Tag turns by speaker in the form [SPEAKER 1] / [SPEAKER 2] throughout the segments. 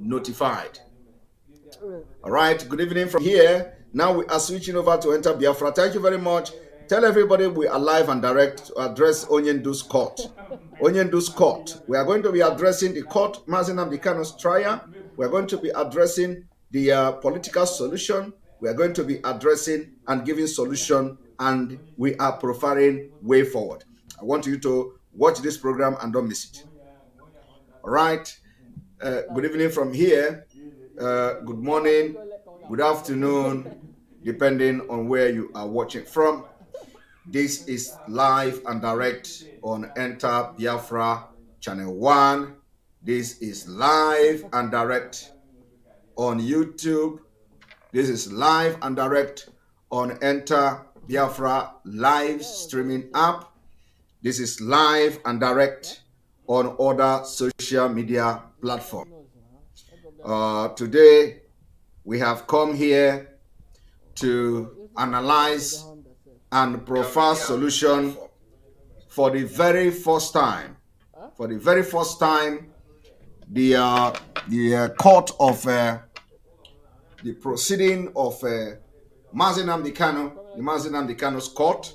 [SPEAKER 1] notified. All right, good evening from here. Now we are switching over to Enter Biafra. Thank you very much. Tell everybody we are live and direct to address Onyendu's court. Onyendu's court. We are going to be addressing the court, Mazi Nnamdi Kanu'S trial. We are going to be addressing the political solution. We are going to be addressing and giving solution, and we are profiling way forward. I want you to watch this program and don't miss it. All right. Good evening from here. Good morning, good afternoon, depending on where you are watching from. This is live and direct on Enter Biafra Channel 1. This is live and direct on YouTube. This is live and direct on Enter Biafra live streaming app. This is live and direct on other social media platforms. Today, we have come here to analyze and profile solution for the very first time. For the very first time, the court of the proceeding of Mazi Nnamdi Kanu, the Mazi Nnamdi Kanu's court,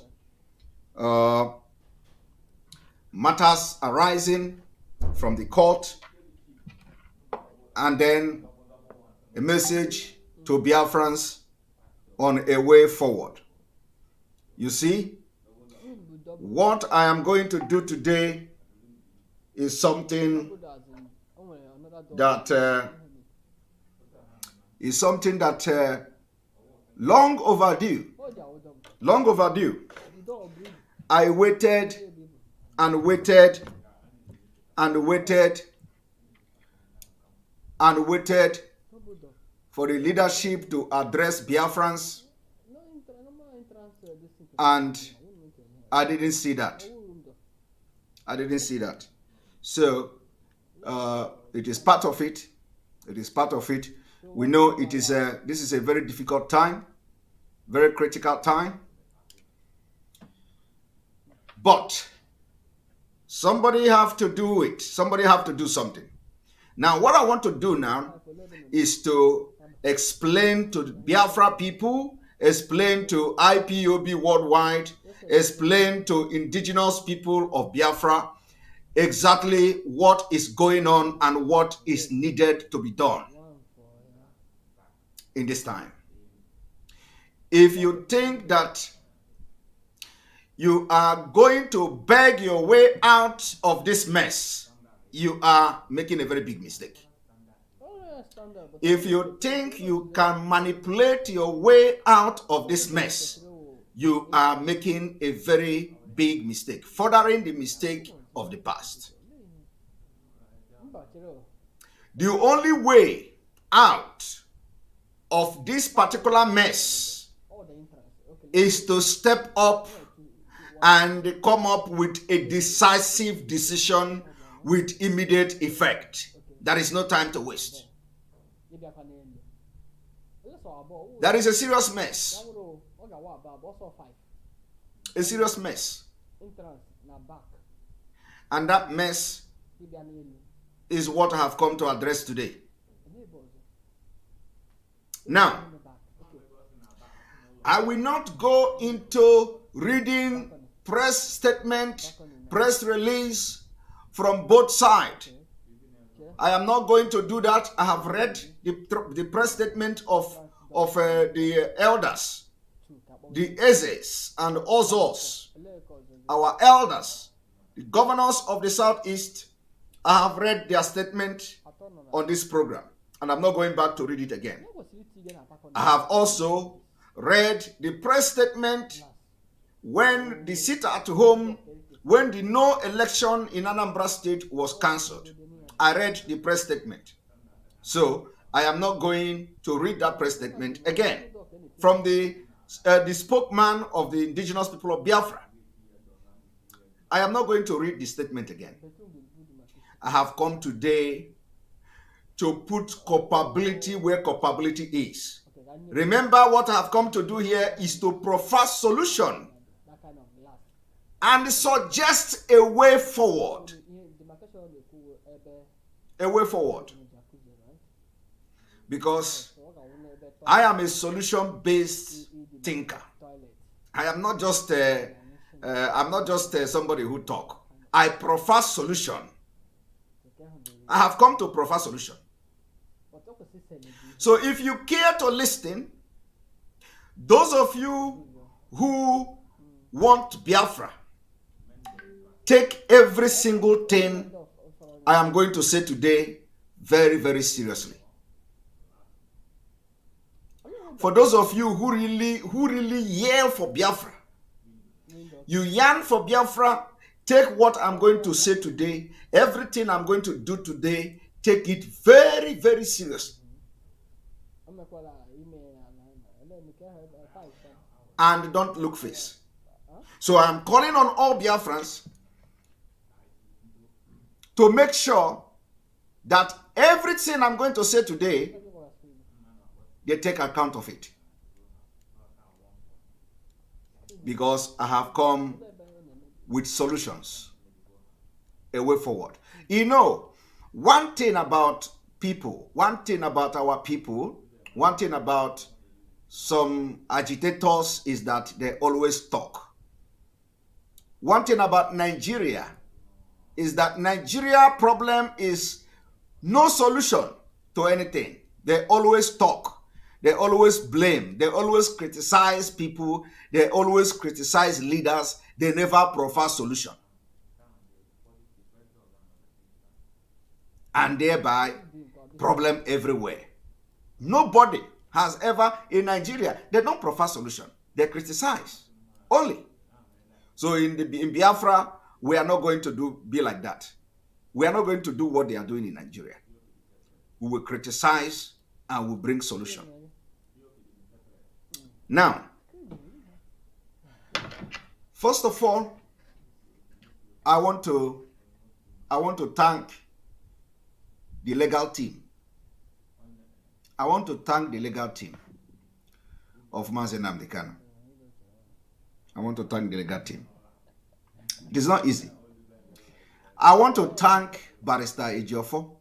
[SPEAKER 1] matters arising from the court, and then a message to Biafrans on a way forward. You see, what I am going to do today is something that long overdue. Long overdue. I waited and waited and waited and waited for the leadership to address Biafrans, and I didn't see that. I didn't see that. So it is part of it. It is part of it. We know it is this is a very difficult time, very critical time. But somebody have to do it. Somebody have to do something. Now, what I want to do now is to explain to the Biafra people, explain to IPOB worldwide, explain to indigenous people of Biafra exactly what is going on and what is needed to be done in this time. If you think that you are going to beg your way out of this mess, you are making a very big mistake. If you think you can manipulate your way out of this mess, you are making a very big mistake, furthering the mistake of the past. The only way out of this particular mess is to step up and come up with a decisive decision with immediate effect. There is no time to waste. There is a serious mess. A serious mess. And that mess is what I have come to address today. Now, I will not go into reading press statement, press release from both sides. I am not going to do that. I have read the press statement of the elders, the Ezes and Ozos, our elders, the governors of the Southeast. I have read their statement on this program, and I'm not going back to read it again. I have also read the press statement when the sit at home, when the no election in Anambra State was cancelled. I read the press statement. So I am not going to read that press statement again from the spokesman of the indigenous people of Biafra. I am not going to read the statement again. I have come today to put culpability where culpability is. Remember, what I have come to do here is to proffer solution and suggest a way forward. A way forward. because I am a solution-based thinker. I am not just somebody who talk. I prefer solution. I have come to prefer solution. So if you care to listen, those of you who want Biafra, take every single thing I am going to say today very, very seriously. For those of you who really yearn for Biafra, you yearn for Biafra, take what I'm going to say today, everything I'm going to do today, take it very, very seriously. And don't look face. So I'm calling on all Biafrans to make sure that everything I'm going to say today, they take account of it. Because I have come with solutions, a way forward. You know, one thing about people, one thing about our people, one thing about some agitators is that they always talk. One thing about Nigeria is that Nigeria problem is no solution to anything. They always talk. They always blame. They always criticize people. They always criticize leaders. They never provide solution. And thereby, problem everywhere. Nobody has ever, in Nigeria, they don't provide solution. They criticize only. So in Biafra, we are not going to be like that. We are not going to do what they are doing in Nigeria. We will criticize and we will bring solution. Now, first of all, I want to thank the legal team. I want to thank the legal team of Mazi Nnamdi. I want to thank the legal team. It is not easy. I want to thank Barrister Ejiofor.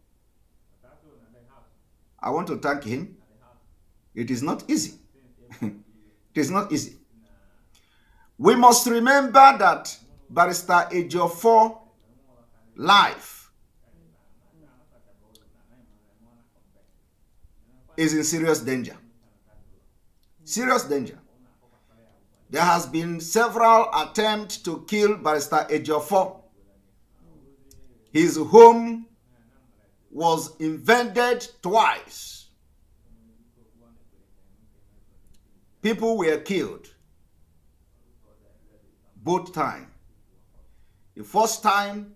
[SPEAKER 1] I want to thank him. It is not easy. It is not easy. We must remember that Barrister Ejiofor's life is in serious danger. Serious danger. There has been several attempts to kill Barrister Ejiofor. His home was invaded twice. People were killed both times. The first time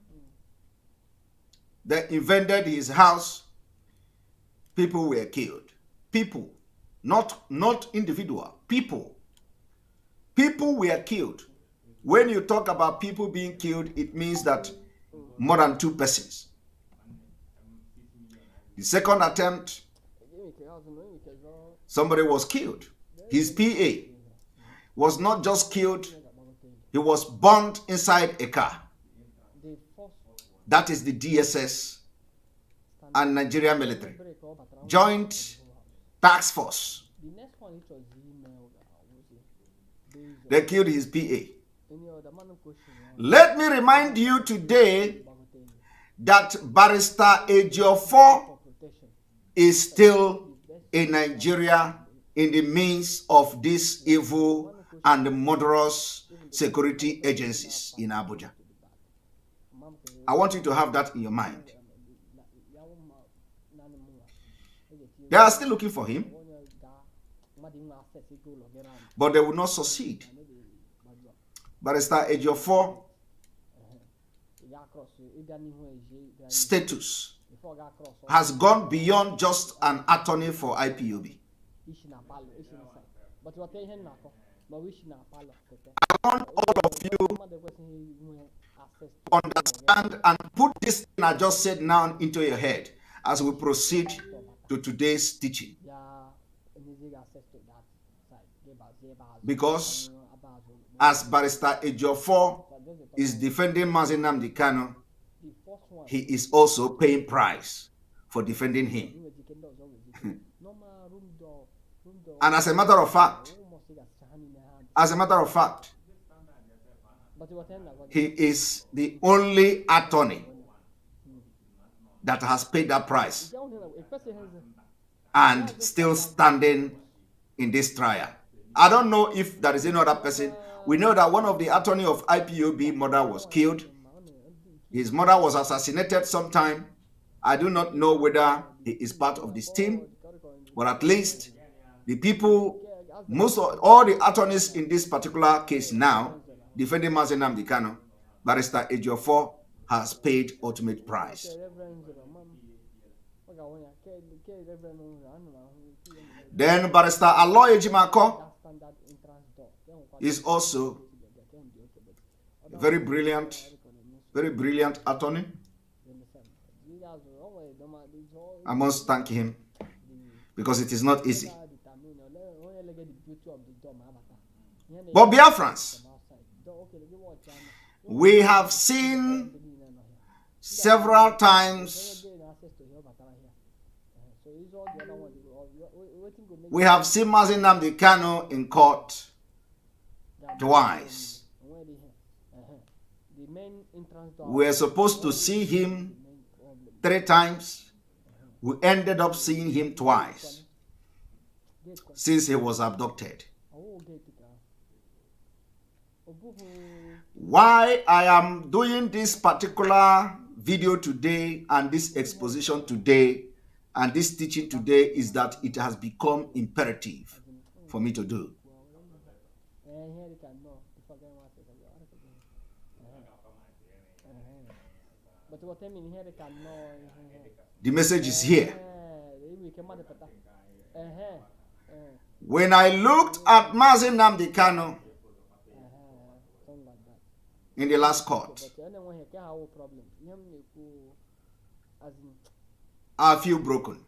[SPEAKER 1] they invaded his house, people were killed. People, not individual, people. People were killed. When you talk about people being killed, it means that more than 2 persons. The second attempt, somebody was killed. His PA was not just killed, he was burned inside a car. That is the DSS and Nigeria military. Joint task force. They killed his PA. Let me remind you today that Barrister Ejiofor is still in Nigeria in the midst of these evil and murderous security agencies in Abuja. I want you to have that in your mind. They are still looking for him, but they will not succeed. Barrister Ejiofor status has gone beyond just an attorney for IPOB. I want all of you to understand and put this thing I just said now into your head as we proceed to today's teaching. Because as Barrister Ejiofor is defending Mazi Nnamdi, he is also paying price for defending him. And as a matter of fact, he is the only attorney that has paid that price and still standing in this trial. I don't know if there is any other person. We know that one of the attorney of IPOB mother was killed. His mother was assassinated sometime. I do not know whether he is part of this team, but at least the people, all the attorneys in this particular case now, defending Mazi Nnamdi Kanu, Barrister Ejiofor has paid ultimate price. Then Barrister Aloy Ejimako is also a very brilliant attorney. I must thank him because it is not easy. But Biafrans, we have seen several times, we have seen Mazi Nnamdi Kanu in court twice. We were supposed to see him 3 times. We ended up seeing him twice since he was abducted. Why I am doing this particular video today and this exposition today and this teaching today is that it has become imperative for me to do. The message is here. When I looked at Mazi Nnamdi Kanu in the last court, I feel broken.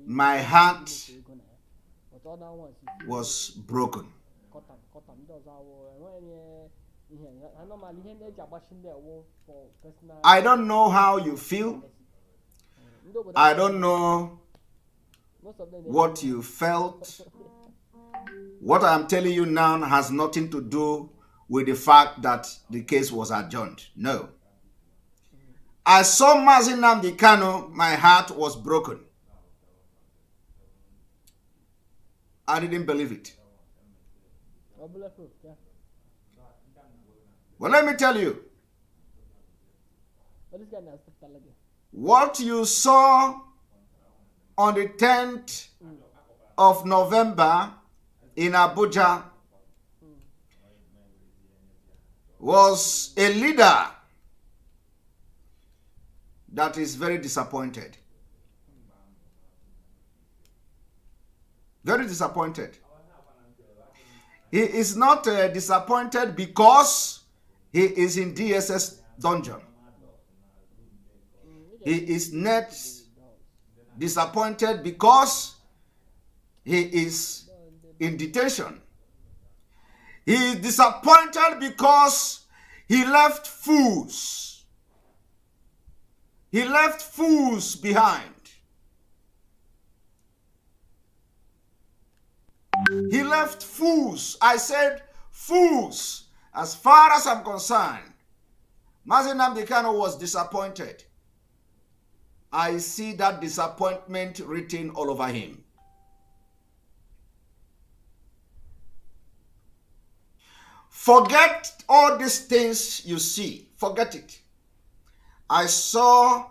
[SPEAKER 1] My heart was broken. I don't know how you feel. I don't know what you felt. What I am telling you now has nothing to do with the fact that the case was adjourned. No. I saw Mazi Nnamdi Kanu, my heart was broken. I didn't believe it. Well, let me tell you. What you saw on the 10th of November in Abuja was a leader that is very disappointed. Very disappointed. He is not disappointed because he is in DSS dungeon. He is not disappointed because he is in detention. He is disappointed because he left fools. He left fools behind. He left fools. I said fools. As far as I'm concerned, Mazi Nnamdi Kanu was disappointed. I see that disappointment written all over him. Forget all these things you see. Forget it. I saw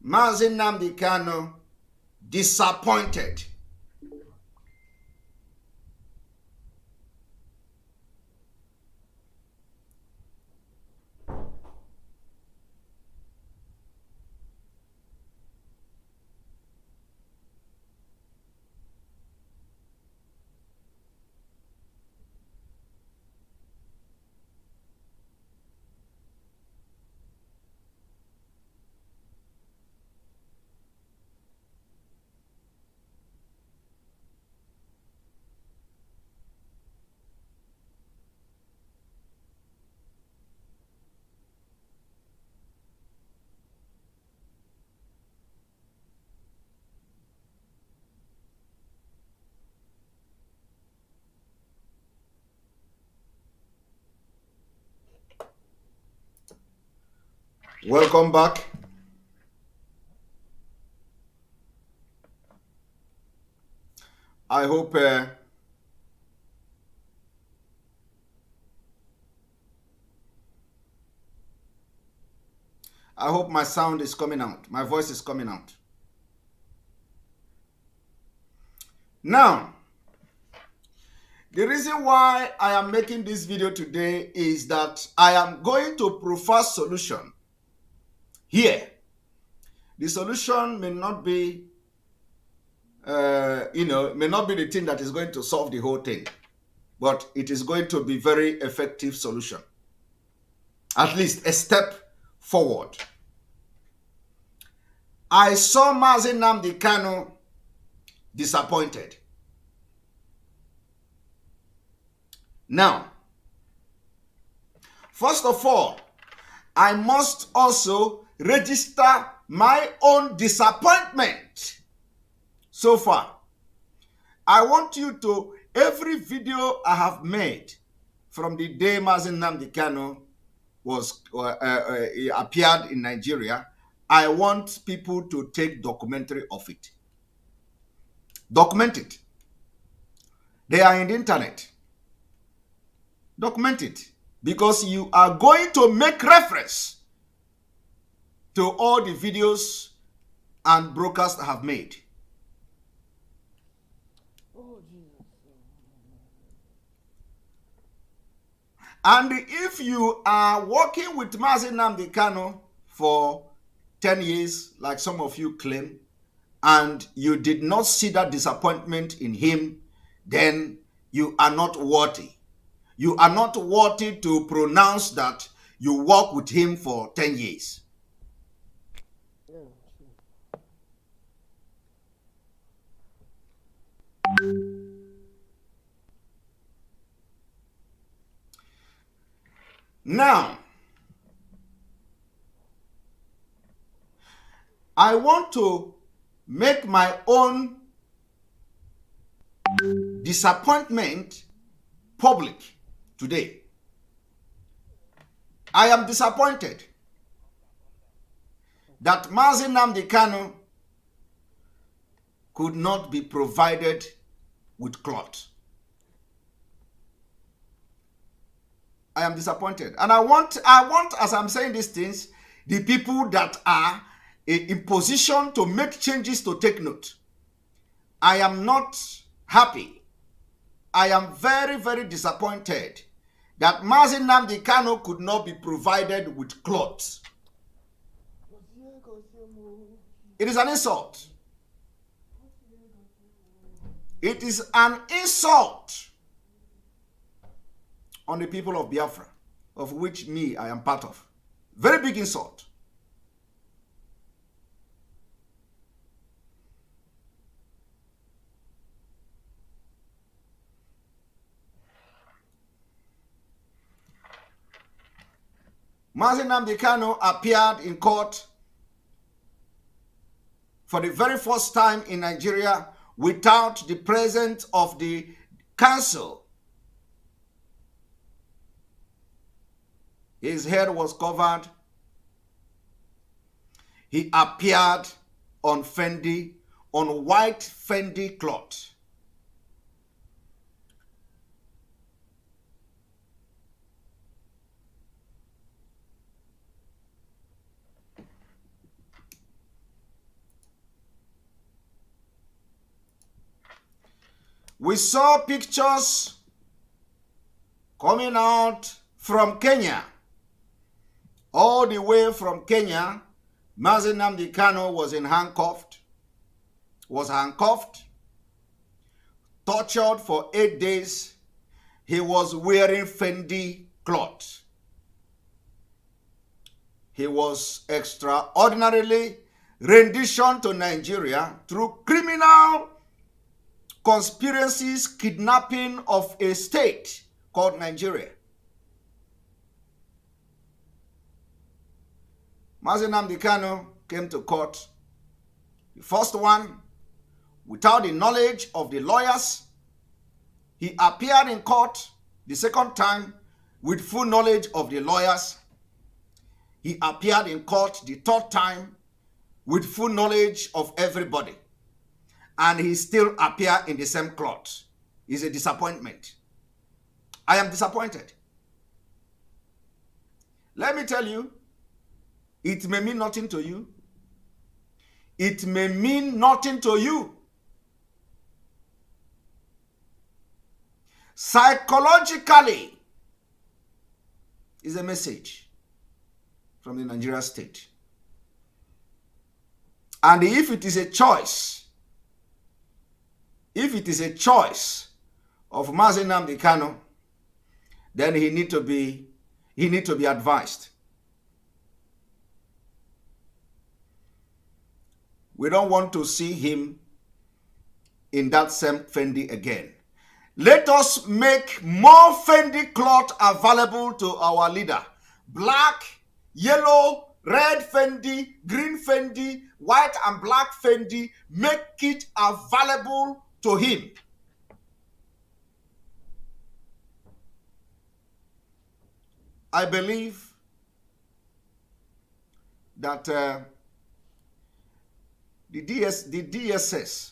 [SPEAKER 1] Mazi Nnamdi Kanu disappointed. Welcome back. I hope my sound is coming out. My voice is coming out. Now, the reason why I am making this video today is that I am going to prefer solution here. The solution may not be, may not be the thing that is going to solve the whole thing, but it is going to be very effective solution. At least a step forward. I saw Mazi Nnamdi disappointed. Now, first of all, I must also register my own disappointment so far. I want you to, every video I have made from the day Mazi Nnamdi was appeared in Nigeria, I want people to take documentary of it. Document it. They are in the internet. Document it, because you are going to make reference to all the videos and broadcasts I have made.
[SPEAKER 2] Oh, Jesus.
[SPEAKER 1] And if you are working with Mazi Nnamdi for 10 years, like some of you claim, and you did not see that disappointment in him, then you are not worthy. You are not worthy to pronounce that you work with him for 10 years.
[SPEAKER 2] Yeah,
[SPEAKER 1] Now, I want to make my own disappointment public today. I am disappointed that Mazi Nnamdi could not be provided with cloth. I am disappointed. And I want, as I'm saying these things, the people that are in position to make changes to take note. I am not happy. I am very, very disappointed that Mazi Nnamdi could not be provided with clothes. It is an insult. It is an insult on the people of Biafra, of which I am part of. Very big insult. Mazi Nnamdi appeared in court for the very first time in Nigeria without the presence of the council. His head was covered. He appeared on white Fendi cloth. We saw pictures coming out from Kenya. All the way from Kenya, Mazi Nnamdi was handcuffed, tortured for 8 days. He was wearing Fendi cloth. He was extraordinarily renditioned to Nigeria through criminal conspiracies, kidnapping of a state called Nigeria. Mazi Nnamdi came to court, the first one, without the knowledge of the lawyers. He appeared in court the second time with full knowledge of the lawyers. He appeared in court the third time with full knowledge of everybody. And he still appeared in the same cloth. It's a disappointment. I am disappointed. Let me tell you, it may mean nothing to you. It may mean nothing to you. Psychologically, is a message from the Nigeria state. And if it is a choice, of Mazi Nnamdi Kanu, then he need to be advised. We don't want to see him in that same Fendi again. Let us make more Fendi cloth available to our leader. Black, yellow, red Fendi, green Fendi, white and black Fendi. Make it available to him. I believe that the DSS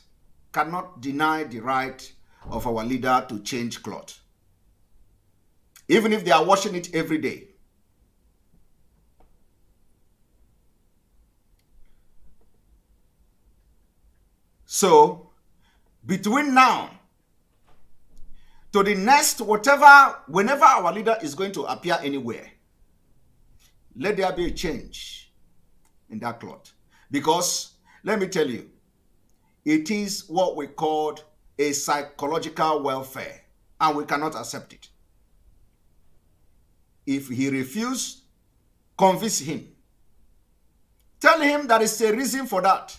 [SPEAKER 1] cannot deny the right of our leader to change cloth, even if they are washing it every day. So, between now to the next whenever our leader is going to appear anywhere, let there be a change in that cloth. Because, let me tell you, it is what we call a psychological welfare, and we cannot accept it. If he refuses, convince him. Tell him there is a reason for that.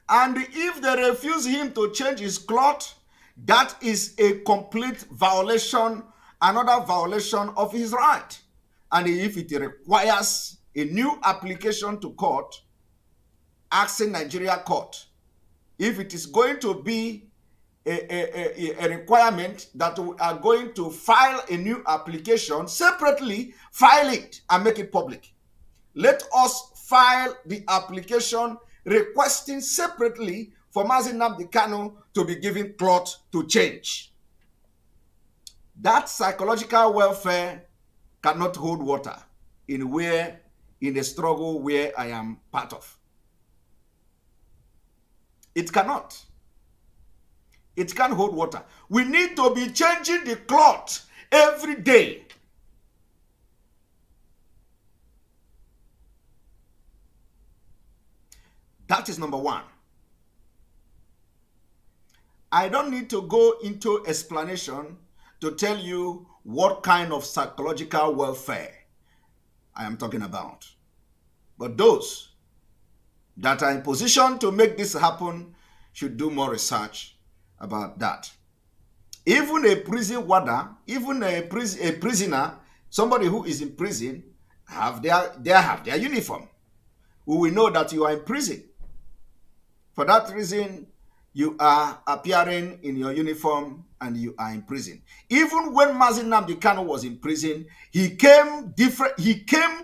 [SPEAKER 1] And if they refuse him to change his cloth, that is a complete violation, another violation of his right. And if it requires a new application to court, asking Nigeria court, if it is going to be a requirement that we are going to file a new application, separately file it and make it public. Let us file the application requesting separately for Mazi Nnamdi Kanu to be given cloth to change. That psychological welfare cannot hold water in the struggle where I am part of. It cannot. It can't hold water. We need to be changing the cloth every day. That is number one. I don't need to go into explanation to tell you what kind of psychological welfare I am talking about. But those that are in position to make this happen should do more research about that. Even a prison warder, even a prisoner, somebody who is in prison, have their uniform. We will know that you are in prison. For that reason, you are appearing in your uniform and you are in prison. Even when Mazi Nnamdi Kanu was in prison, he came different. He came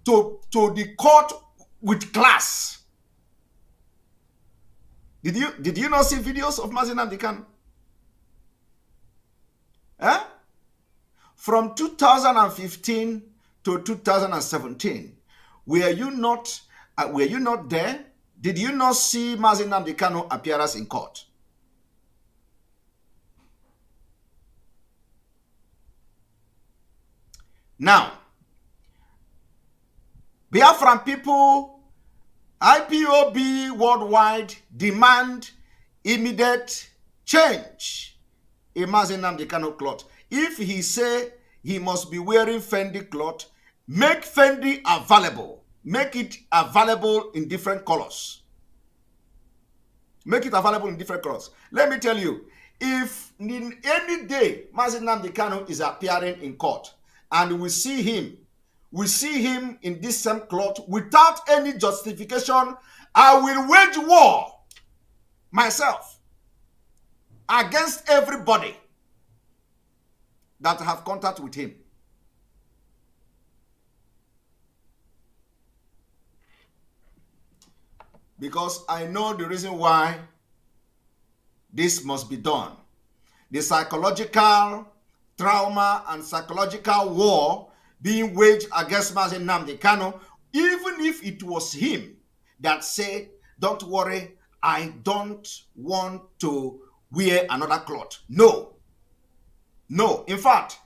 [SPEAKER 1] to the court with class. Did you not see videos of Mazi Nnamdi Kanu? From 2015 to 2017, were you not there? Did you not see Mazi Nnamdi Kanu appearance in court? Now, Biafran people, IPOB worldwide demand immediate change in Mazi Nnamdi Kanu cloth. If he say he must be wearing Fendi cloth, make Fendi available. Make it available in different colors. Make it available in different colors. Let me tell you, if in any day Mazi Nnamdi Kanu is appearing in court and we see him in this same cloth without any justification, I will wage war myself against everybody that have contact with him. Because I know the reason why this must be done. The psychological trauma and psychological war being waged against Mazi Nnamdi Kanu, even if it was him that said, don't worry, I don't want to wear another cloth. No. No. In fact,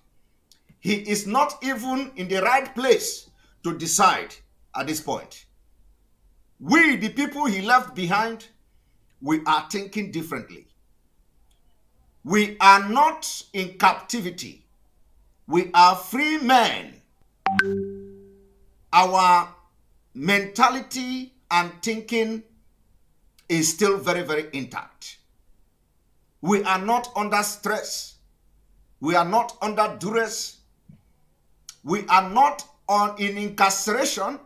[SPEAKER 1] he is not even in the right place to decide at this point. We, the people he left behind, we are thinking differently. We are not in captivity. We are free men. Our mentality and thinking is still very, very intact. We are not under stress. We are not under duress. We are not in incarceration.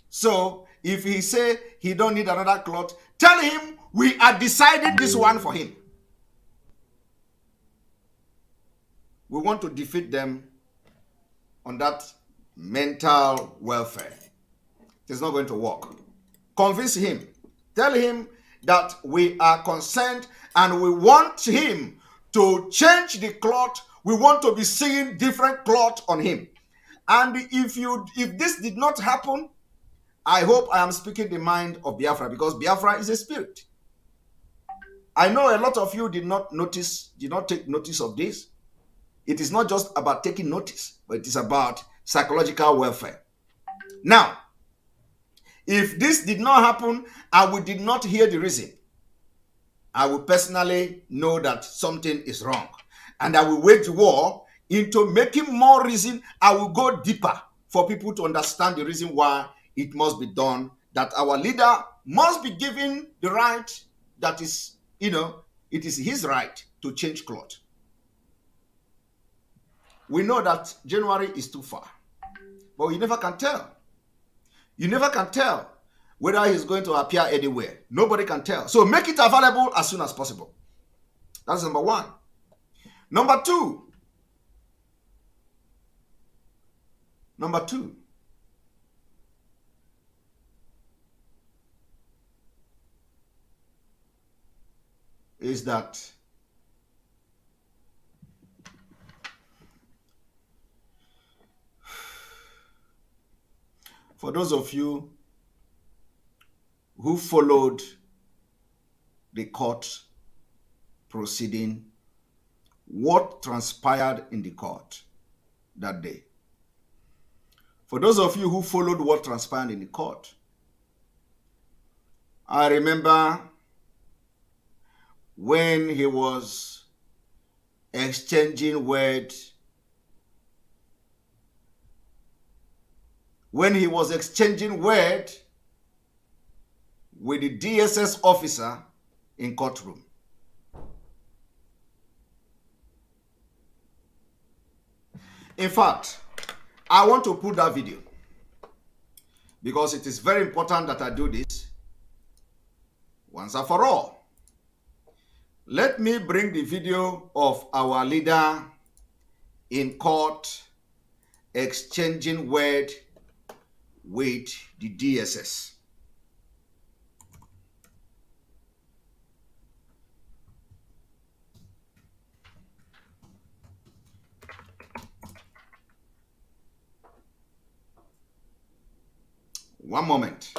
[SPEAKER 1] So if he say he don't need another cloth, tell him we are deciding this one for him. We want to defeat them on that mental welfare. It is not going to work. Convince him. Tell him that we are concerned and we want him to change the cloth. We want to be seeing different cloth on him. And if this did not happen, I hope I am speaking the mind of Biafra, because Biafra is a spirit. I know a lot of you did not take notice of this. It is not just about taking notice, but it is about psychological welfare. Now, if this did not happen and we did not hear the reason, I will personally know that something is wrong. And I will wage war into making more reason. I will go deeper for people to understand the reason why it must be done, that our leader must be given the right that is, it is his right to change cloth. We know that January is too far, but you never can tell. You never can tell whether he's going to appear anywhere. Nobody can tell. So make it available as soon as possible. That's number one. Number two. Is that for those of you who followed the court proceeding, what transpired in the court that day? For those of you who followed what transpired in the court, I remember when he was exchanging words, with the DSS officer in courtroom. In fact, I want to put that video because it is very important that I do this once and for all. Let me bring the video of our leader in court exchanging word with the DSS. One moment.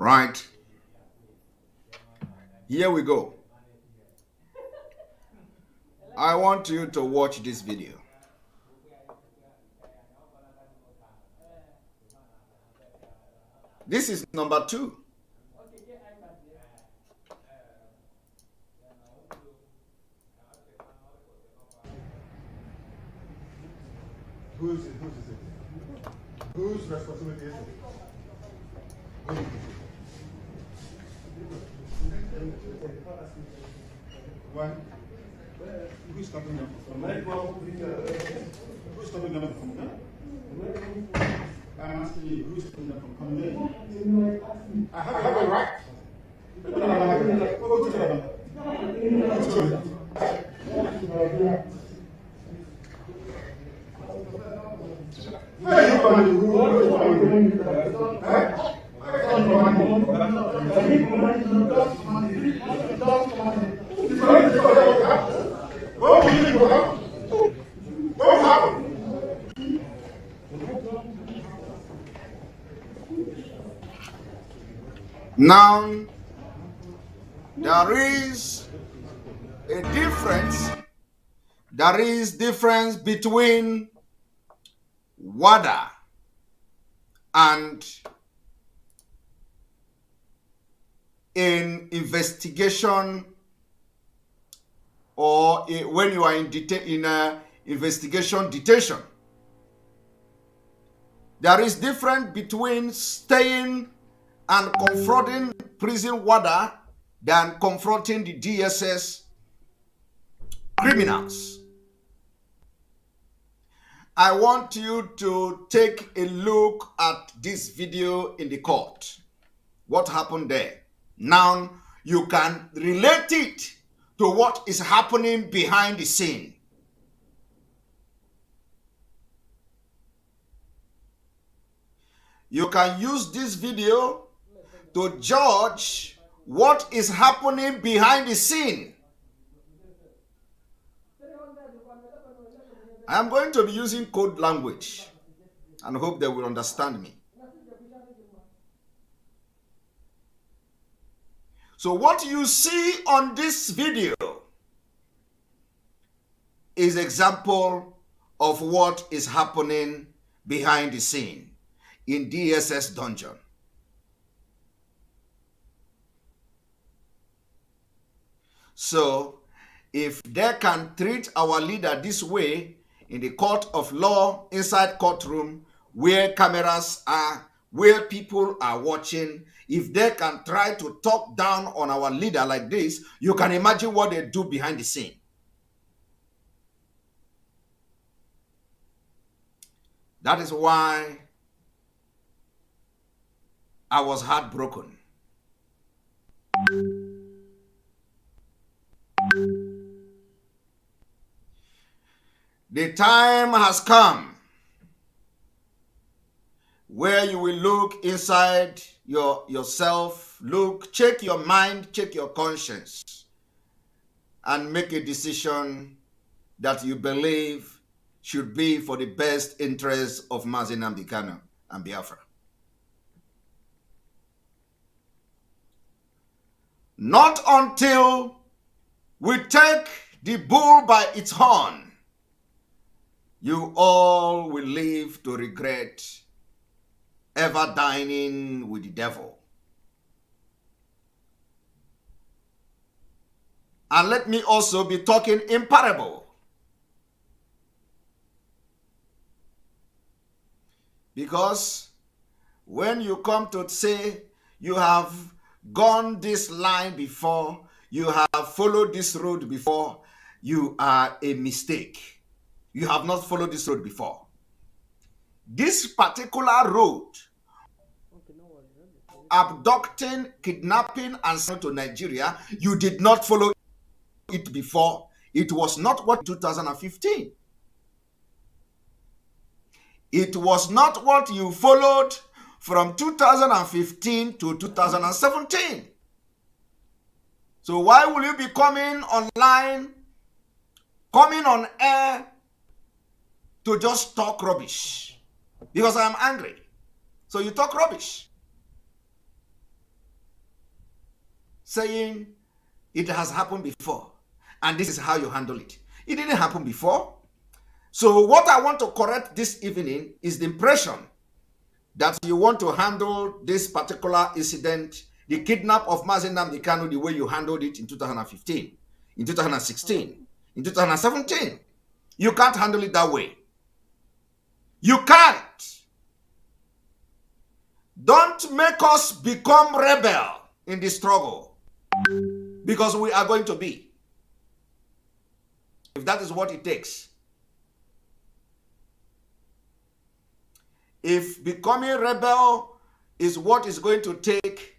[SPEAKER 1] Right. Here we go. I want you to watch this video. This is number 2.
[SPEAKER 3] Whose responsibility is it? Why? Who's stopping them from coming? Who's stopping them from coming? I'm asking you, who's stopping them from coming in? I have a right.
[SPEAKER 1] Now, there is a difference. There is difference between WADA and in investigation, or when you are in a investigation detention. There is difference between staying and confronting prison WADA than confronting the DSS criminals. I want you to take a look at this video in the court. What happened there? Now you can relate it to what is happening behind the scene. You can use this video to judge what is happening behind the scene. I am going to be using code language and hope they will understand me. So what you see on this video is example of what is happening behind the scene in DSS dungeon. So if they can treat our leader this way in the court of law, inside courtroom, where cameras are, where people are watching, if they can try to talk down on our leader like this, you can imagine what they do behind the scene. That is why I was heartbroken. The time has come where you will look inside yourself, check your mind, check your conscience, and make a decision that you believe should be for the best interest of Mazi Nnamdi and Biafra. Not until we take the bull by its horn, you all will live to regret ever dining with the devil. And let me also be talking in parable. Because when you come to say you have gone this line before, you have followed this road before, you are a mistake. You have not followed this road before. This particular road, abducting, kidnapping, and sending to Nigeria, you did not follow it before. It was not what 2015. It was not what you followed from 2015 to 2017. So why will you be coming online, coming on air to just talk rubbish? Because I am angry. So you talk rubbish, saying it has happened before and this is how you handle it. It didn't happen before. So what I want to correct this evening is the impression that you want to handle this particular incident, the kidnap of Mazi Nnamdi Kanu, the way you handled it in 2015, in 2016, in 2017. You can't handle it that way. You can't. Don't make us become rebel in the struggle, because we are going to be, if that is what it takes. If becoming rebel is what is going to take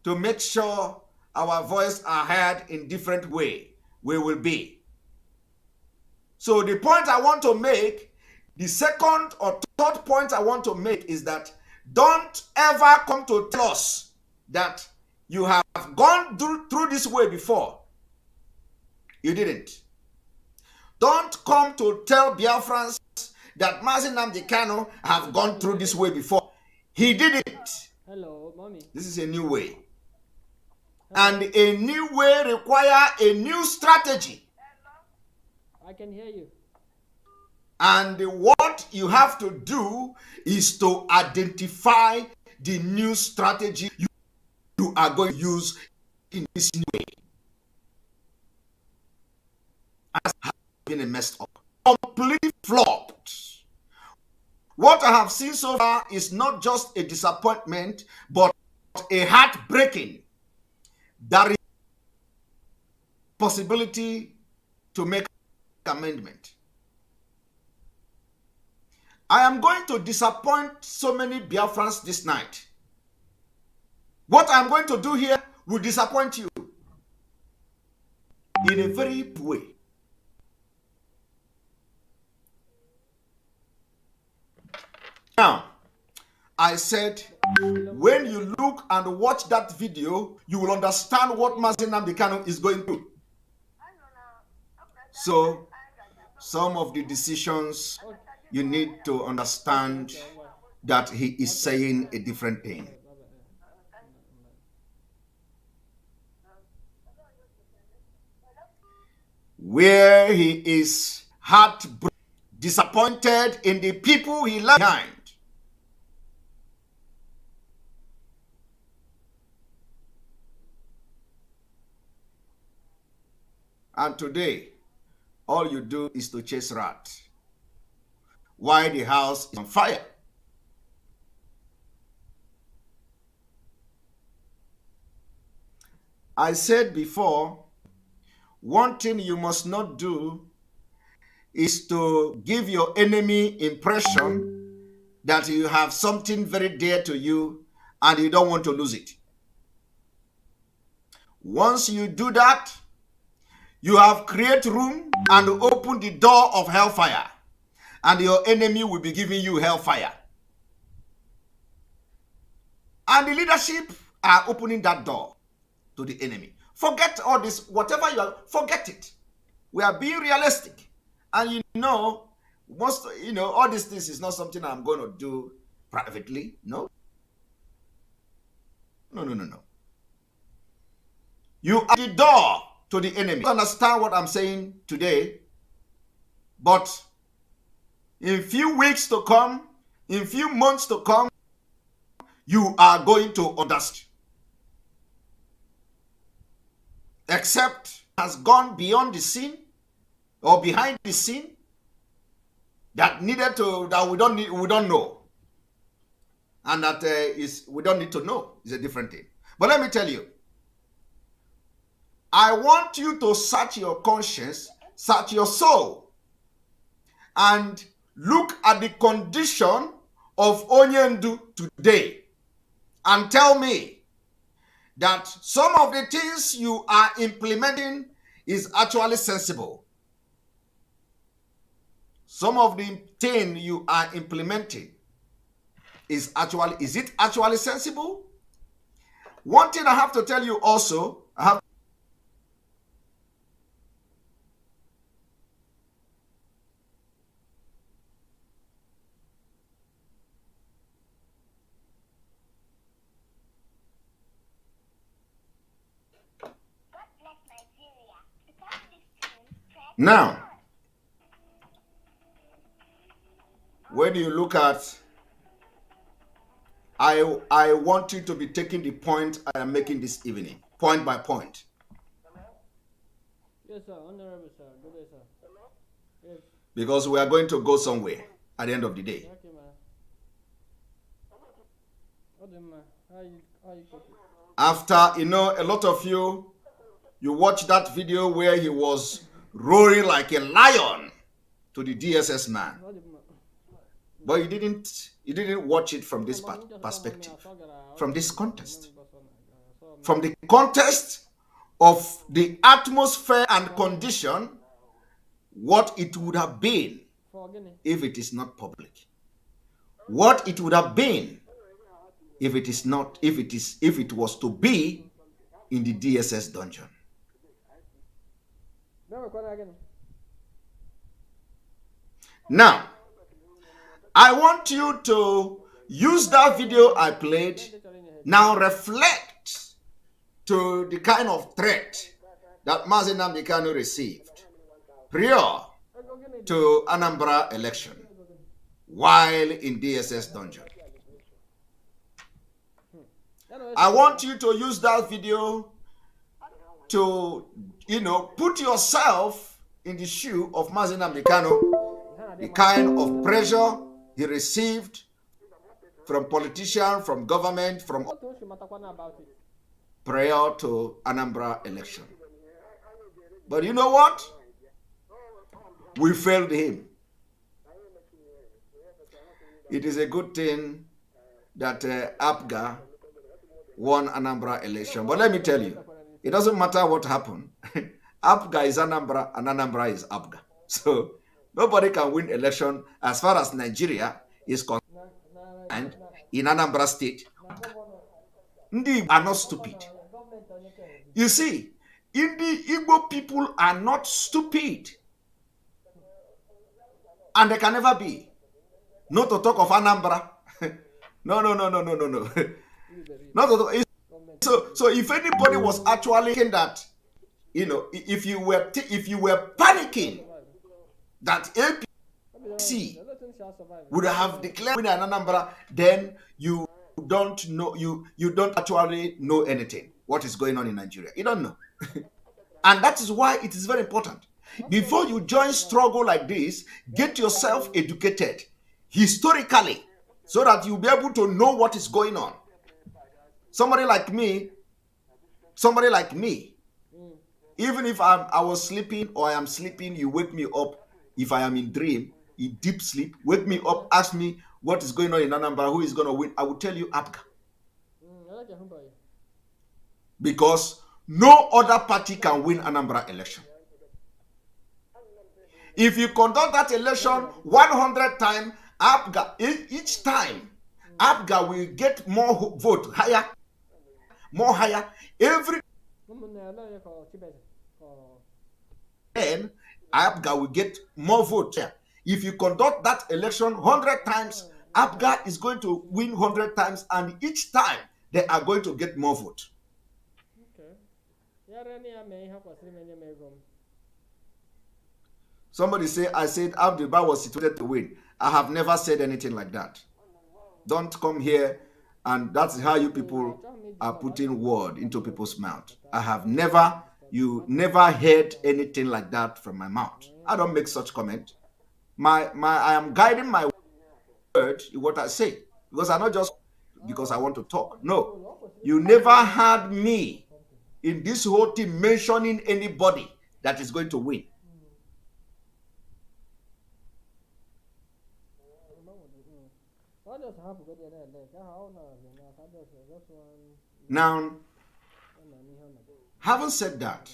[SPEAKER 1] to make sure our voice are heard in different way, we will be. So the point I want to make, the second or third point I want to make is that don't ever come to tell us that you have gone through this way before. You didn't. Don't come to tell Biafrans that Mazi Nnamdi Kanu have gone through this way before. He did it.
[SPEAKER 2] Hello, mommy.
[SPEAKER 1] This is a new way. And a new way requires a new strategy.
[SPEAKER 2] I can hear you.
[SPEAKER 1] And what you have to do is to identify the new strategy you are going to use in this new way. As has been messed up, completely flopped. What I have seen so far is not just a disappointment, but a heartbreaking. There is possibility to make amendment. I am going to disappoint so many Biafrans this night. What I'm going to do here will disappoint you in a very deep way. Now, I said, when you look and watch that video, you will understand what Mazi Nnamdi Kanu is going through. So, some of the decisions, you need to understand that he is saying a different thing. Where he is heartbroken, disappointed in the people he left behind. And today, all you do is to chase rats while the house is on fire. I said before, one thing you must not do is to give your enemy impression that you have something very dear to you and you don't want to lose it. Once you do that, you have created room and opened the door of hellfire, and your enemy will be giving you hellfire. And the leadership are opening that door to the enemy. Forget all this, whatever you are, forget it. We are being realistic. And all these things is not something I'm going to do privately. No. No. You are the door to the enemy. You understand what I'm saying today, but in few weeks to come, in few months to come, you are going to understand. Except has gone beyond the scene or behind the scene that we don't know, and that we don't need to know is a different thing. But let me tell you, I want you to search your conscience, search your soul, and look at the condition of Onyendu today and tell me that some of the things you are implementing is actually sensible. Some of the things you are implementing is it actually sensible? One thing I have to tell you also, now, when you look at, I want you to be taking the point I am making this evening, point by point.
[SPEAKER 2] Yes, sir. Honorable, sir. Good day, sir. Yes.
[SPEAKER 1] Because we are going to go somewhere at the end of the day.
[SPEAKER 2] Okay, man. Okay, man. How you copy?
[SPEAKER 1] After, a lot of you watched that video where he was roaring like a lion to the DSS man. But you didn't watch it from this perspective, from this context. From the context of the atmosphere and condition, what it would have been if it is not public. What it would have been if it was to be in the DSS dungeon. Now, I want you to use that video I played, now reflect to the kind of threat that Mazi Nnamdi received prior to Anambra election while in DSS dungeon. I want you to use that video to, put yourself in the shoe of Mazi Nnamdi, the kind of pressure he received from politicians, from government, from prior to Anambra election. But you know what? We failed him. It is a good thing that APGA won Anambra election. But let me tell you, it doesn't matter what happened. APGA is Anambra and Anambra is APGA. So nobody can win election as far as Nigeria is concerned in Anambra state. Ndi are not stupid. You see, the Igbo people are not stupid. And they can never be. Not to talk of Anambra. No. Not to talk. So if anybody was actually thinking that, if you were panicking that APC would have declared winner in Anambra, then you don't know, you don't actually know anything. What is going on in Nigeria? You don't know. And that is why it is very important. Before you join struggle like this, get yourself educated historically so that you'll be able to know what is going on. Somebody like me, even if I was sleeping or I am sleeping, you wake me up. If I am in deep sleep, wake me up, ask me what is going on in Anambra, who is going to win, I will tell you APGA. Because no other party can win Anambra election. If you conduct that election 100 times, APGA, each time, APGA will get more vote, higher. Every then APGA will get more vote. If you conduct that election 100 times, APGA is going to win 100 times, and each time they are going to get more vote. Somebody say, I said Abdullah was situated to win. I have never said anything like that. Don't come here, and that's how you people are putting word into people's mouth. You never heard anything like that from my mouth. I don't make such comment. I am guiding my word in what I say, because I'm not just because I want to talk. No, you never heard me in this whole thing mentioning anybody that is going to win. Now, having said that,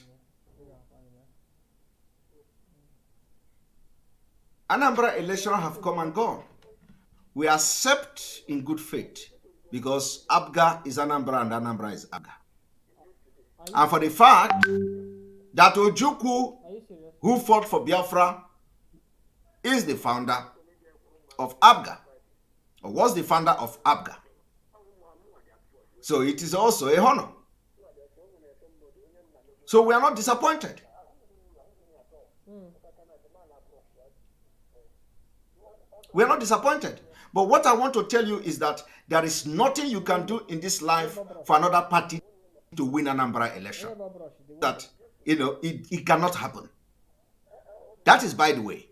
[SPEAKER 1] Anambra election have come and gone. we accept in good faith because Abga is Anambra and Anambra is Abga. And for the fact that Ojukwu,
[SPEAKER 2] Are you serious?
[SPEAKER 1] who fought for Biafra, is the founder of Abga, or was the founder of Abga. So it is also a honor. So we are not disappointed. We are not disappointed. But what I want to tell you is that there is nothing you can do in this life for another party to win an Anambra election. That, it cannot happen. That is by the way.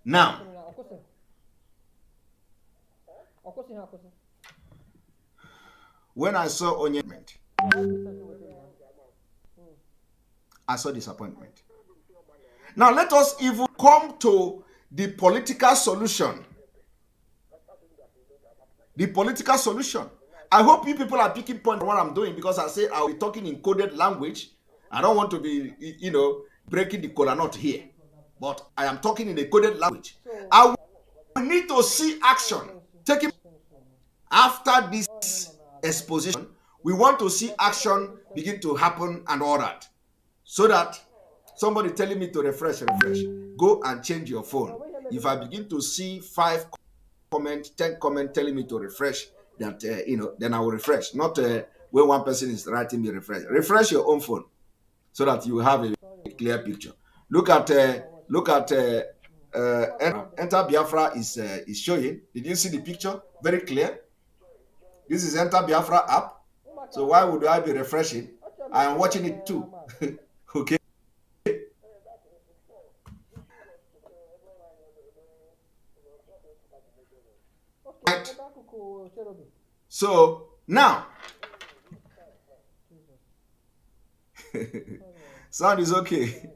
[SPEAKER 1] Now, when I saw Onyement, I saw disappointment. Now let us even come to the political solution. The political solution. I hope you people are picking point on what I'm doing, because I say I'll be talking in coded language. I don't want to be, breaking the kola nut here. But I am talking in a coded language. I need to see action taking after this exposition. We want to see action begin to happen and all that. So that somebody telling me to refresh, go and change your phone. If I begin to see 5 comment, 10 comment telling me to refresh, that then I will refresh. Not when one person is writing me refresh. Refresh your own phone so that you have a clear picture. Look at Enter Biafra is showing. Did you see the picture? Very clear. This is Enter Biafra app. So why would I be refreshing? I am watching it too. Okay. Right. So now, sound is okay.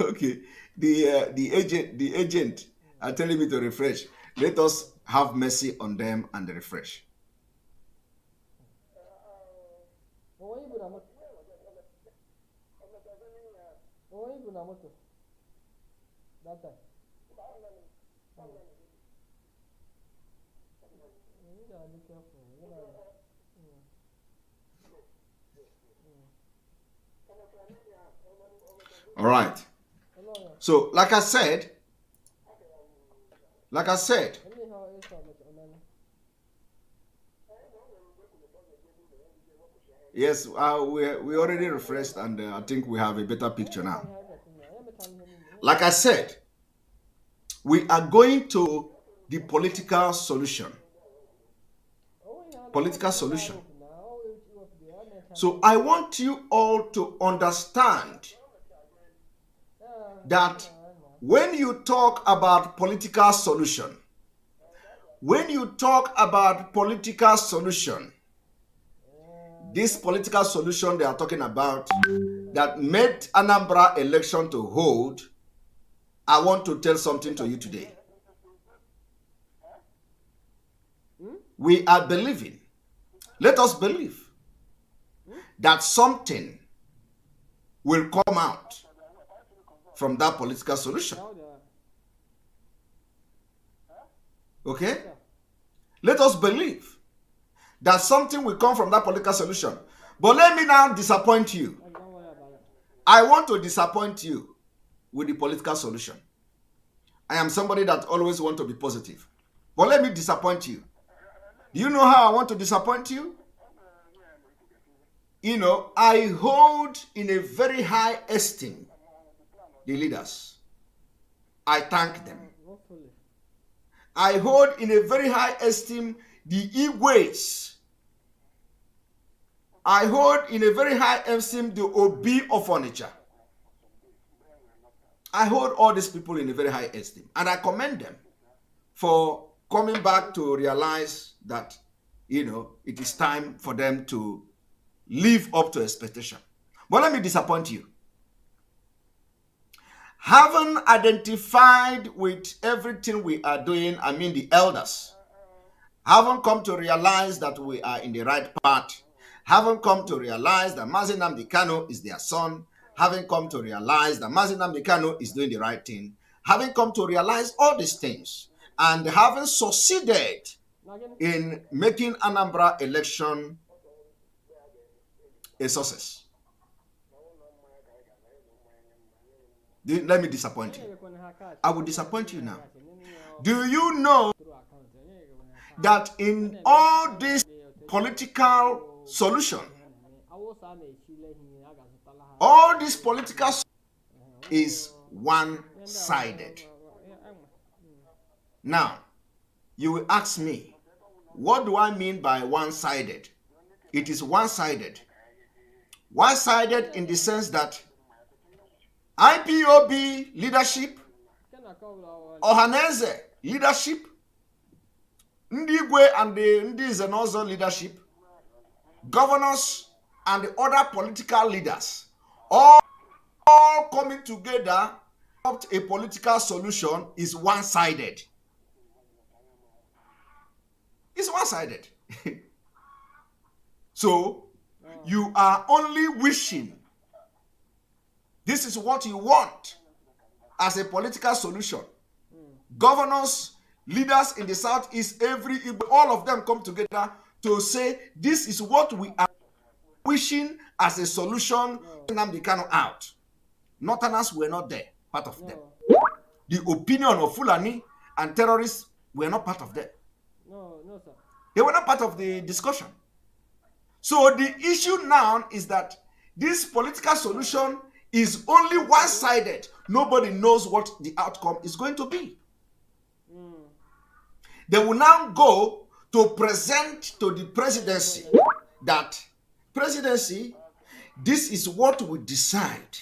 [SPEAKER 1] Okay. The agent are telling me to refresh. Let us have mercy on them and refresh. All right. So, like I said, yes, we already refreshed, and I think we have a better picture now. Like I said, we are going to the political solution. Political solution. So I want you all to understand that when you talk about political solution, this political solution they are talking about that made Anambra election to hold, I want to tell something to you today. We are believing, let us believe that something will come out from that political solution. Okay? Let us believe that something will come from that political solution. But let me now disappoint you. I want to disappoint you with the political solution. I am somebody that always wants to be positive. But let me disappoint you. Do you know how I want to disappoint you? I hold in a very high esteem the leaders. I thank them. I hold in a very high esteem the Igwes. I hold in a very high esteem the Obi of Onitsha. I hold all these people in a very high esteem. And I commend them for coming back to realize that, it is time for them to live up to expectation. But let me disappoint you. Having identified with everything we are doing, the elders, haven't come to realize that we are in the right path, haven't come to realize that Mazi Nnamdi is their son, haven't come to realize that Mazi Nnamdi is doing the right thing, haven't come to realize all these things. and having succeeded in making Anambra election a success. Let me disappoint you. I will disappoint you now. Do you know that in all this political solution, all this political is one-sided? Now, you will ask me, what do I mean by one-sided? It is one-sided. One-sided in the sense that IPOB leadership, Ohaneze leadership, Ndigwe and the Ndizenozo leadership, governors and the other political leaders, all coming together to a political solution is one-sided. It's one-sided. So, you are only wishing. This is what you want as a political solution. Governors, leaders in the Southeast, all of them come together to say, this is what we are wishing as a solution to Nnamdi Kanu out. Northerners were not there, part of them. The opinion of Fulani and terrorists were not part of them.
[SPEAKER 2] No, sir.
[SPEAKER 1] They were not part of the discussion. So the issue now is that this political solution is only one-sided. Nobody knows what the outcome is going to be. They will now go to present to the presidency that, presidency, this is what we decide.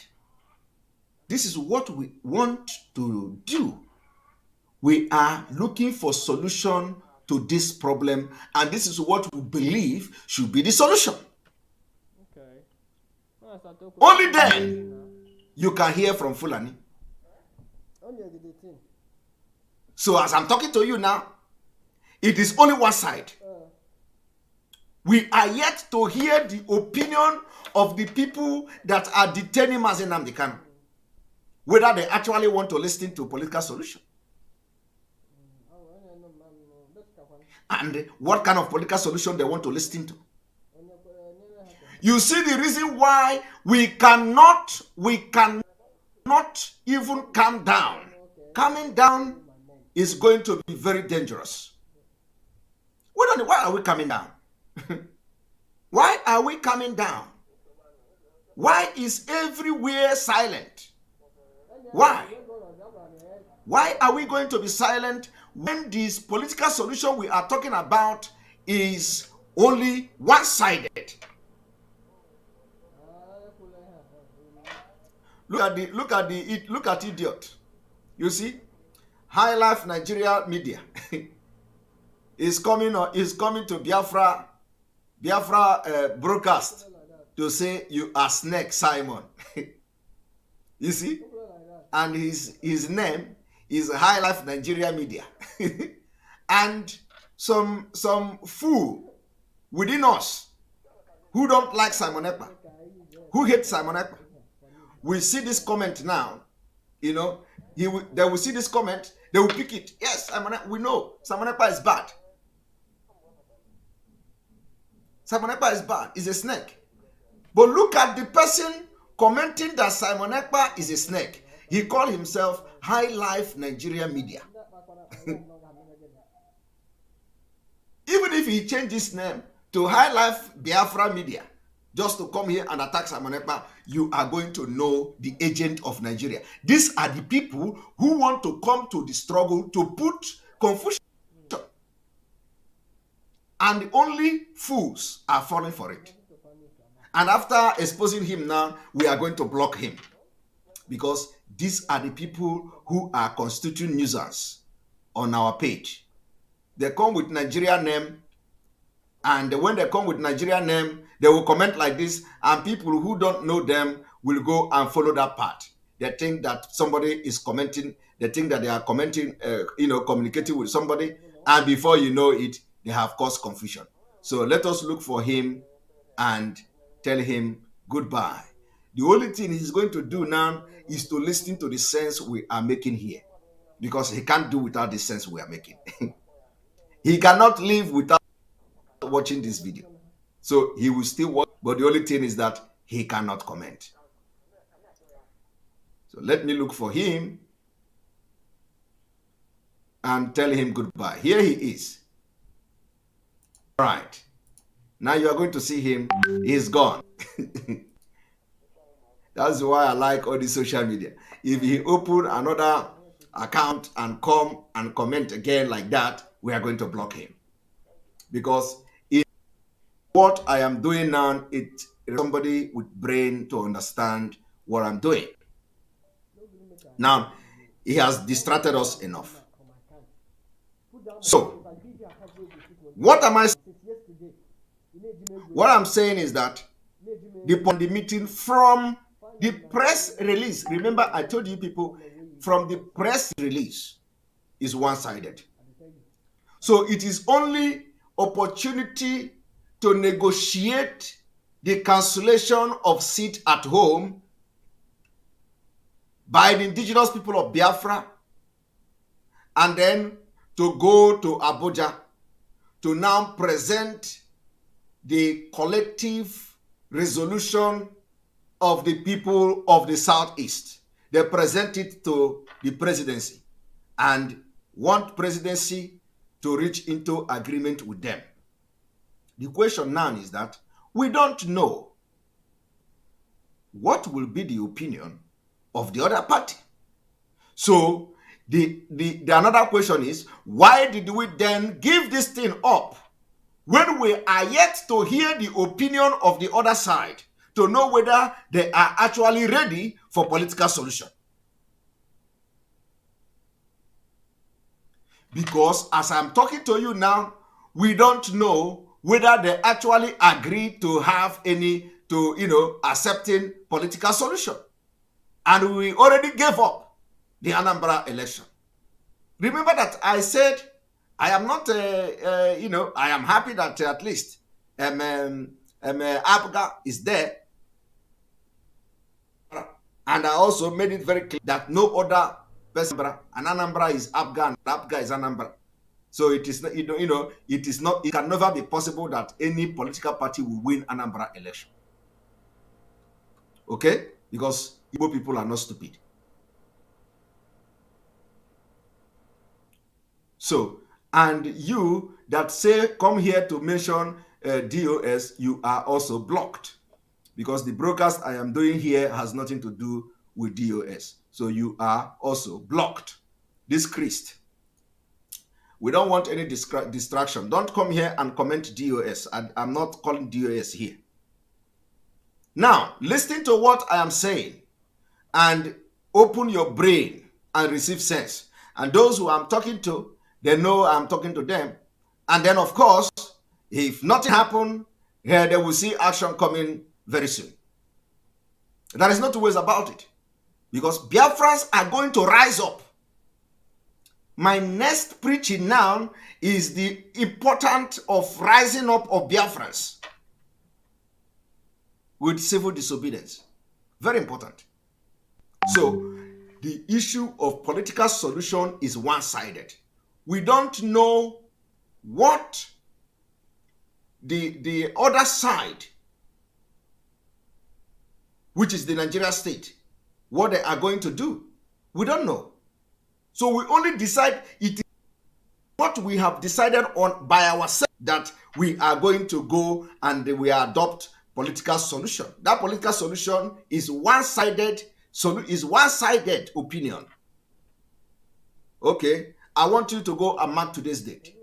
[SPEAKER 1] This is what we want to do. We are looking for solution to this problem, and this is what we believe should be the solution.
[SPEAKER 2] Okay.
[SPEAKER 1] Only then you can hear from Fulani. So as I'm talking to you now, it is only one side. We are yet to hear the opinion of the people that are detaining Mazi Nnamdi Kanu, whether they actually want to listen to a political solution. And what kind of political solution they want to listen to. You see the reason why we cannot even calm down. Calming down is going to be very dangerous. Why are we coming down? Why are we coming down? Why is everywhere silent? Why? Why are we going to be silent when this political solution we are talking about is only one-sided? Look at idiot. You see, High Life Nigeria media is coming to Biafra broadcast to say you are Snake Simon. You see, and his name is High Life Nigeria media. And some fool within us who don't like Simon Ekpa, who hate Simon Ekpa, will see this comment now. You know, they will see this comment, they will pick it. Yes, we know Simon Ekpa is bad. Simon Ekpa is bad. He's a snake. But look at the person commenting that Simon Ekpa is a snake. He called himself High Life Nigeria Media. Even if he changed his name to High Life Biafra Media, just to come here and attack Simon Ekpa, you are going to know the agent of Nigeria. These are the people who want to come to the struggle to put confusion. And only fools are falling for it. And after exposing him now, we are going to block him. Because these are the people who are constituting nuisance on our page. They come with Nigerian name, and when they come with Nigerian name, they will comment like this, and people who don't know them will go and follow that part. They think that somebody is commenting, they think that they are commenting, communicating with somebody, and before you know it, they have caused confusion. So let us look for him and tell him goodbye. The only thing he's going to do now is to listen to the sense we are making here. because he can't do without the sense we are making. He cannot live without watching this video. So he will still watch, but the only thing is that he cannot comment. So let me look for him and tell him goodbye. Here he is. All right. Now you are going to see him. He's gone. That's why I like all the social media. If he open another account and come and comment again like that, we are going to block him. Because what I am doing now, it's somebody with brain to understand what I'm doing. Now, he has distracted us enough. So, what am I saying? What I'm saying is that the meeting from the press release, remember I told you people, from the press release is one-sided. So it is only opportunity to negotiate the cancellation of seat at home by the indigenous people of Biafra, and then to go to Abuja to now present the collective resolution of the people of the Southeast. They present it to the presidency and want presidency to reach into agreement with them. The question now is that we don't know what will be the opinion of the other party. So the another question is, why did we then give this thing up when we are yet to hear the opinion of the other side to know whether they are actually ready for political solution? Because as I'm talking to you now, we don't know whether they actually agree to have any, accepting political solution. And we already gave up the Anambra election. Remember that I said, I am not, I am happy that at least Abga is there. And I also made it very clear that no other person, and Anambra is Abga and Abga is Anambra. So it is not, it can never be possible that any political party will win Anambra election. Okay? Because Igbo people are not stupid. So, and you that say, come here to mention DOS, you are also blocked. Because the broadcast I am doing here has nothing to do with DOS. So you are also blocked. Disgraced. We don't want any distraction. Don't come here and comment DOS. I'm not calling DOS here. Now, listen to what I am saying and open your brain and receive sense. And those who I'm talking to, they know I'm talking to them. And then, of course, if nothing happens, here they will see action coming very soon. There is no two ways about it. Because Biafrans are going to rise up. My next preaching now is the importance of rising up of Biafrans with civil disobedience. Very important. So, the issue of political solution is one-sided. We don't know what the other side, which is the Nigeria state, what they are going to do. We don't know. So we only decide it is what we have decided on by ourselves, that we are going to go and we adopt political solution. That political solution is one-sided, opinion. Okay, I want you to go and mark today's date.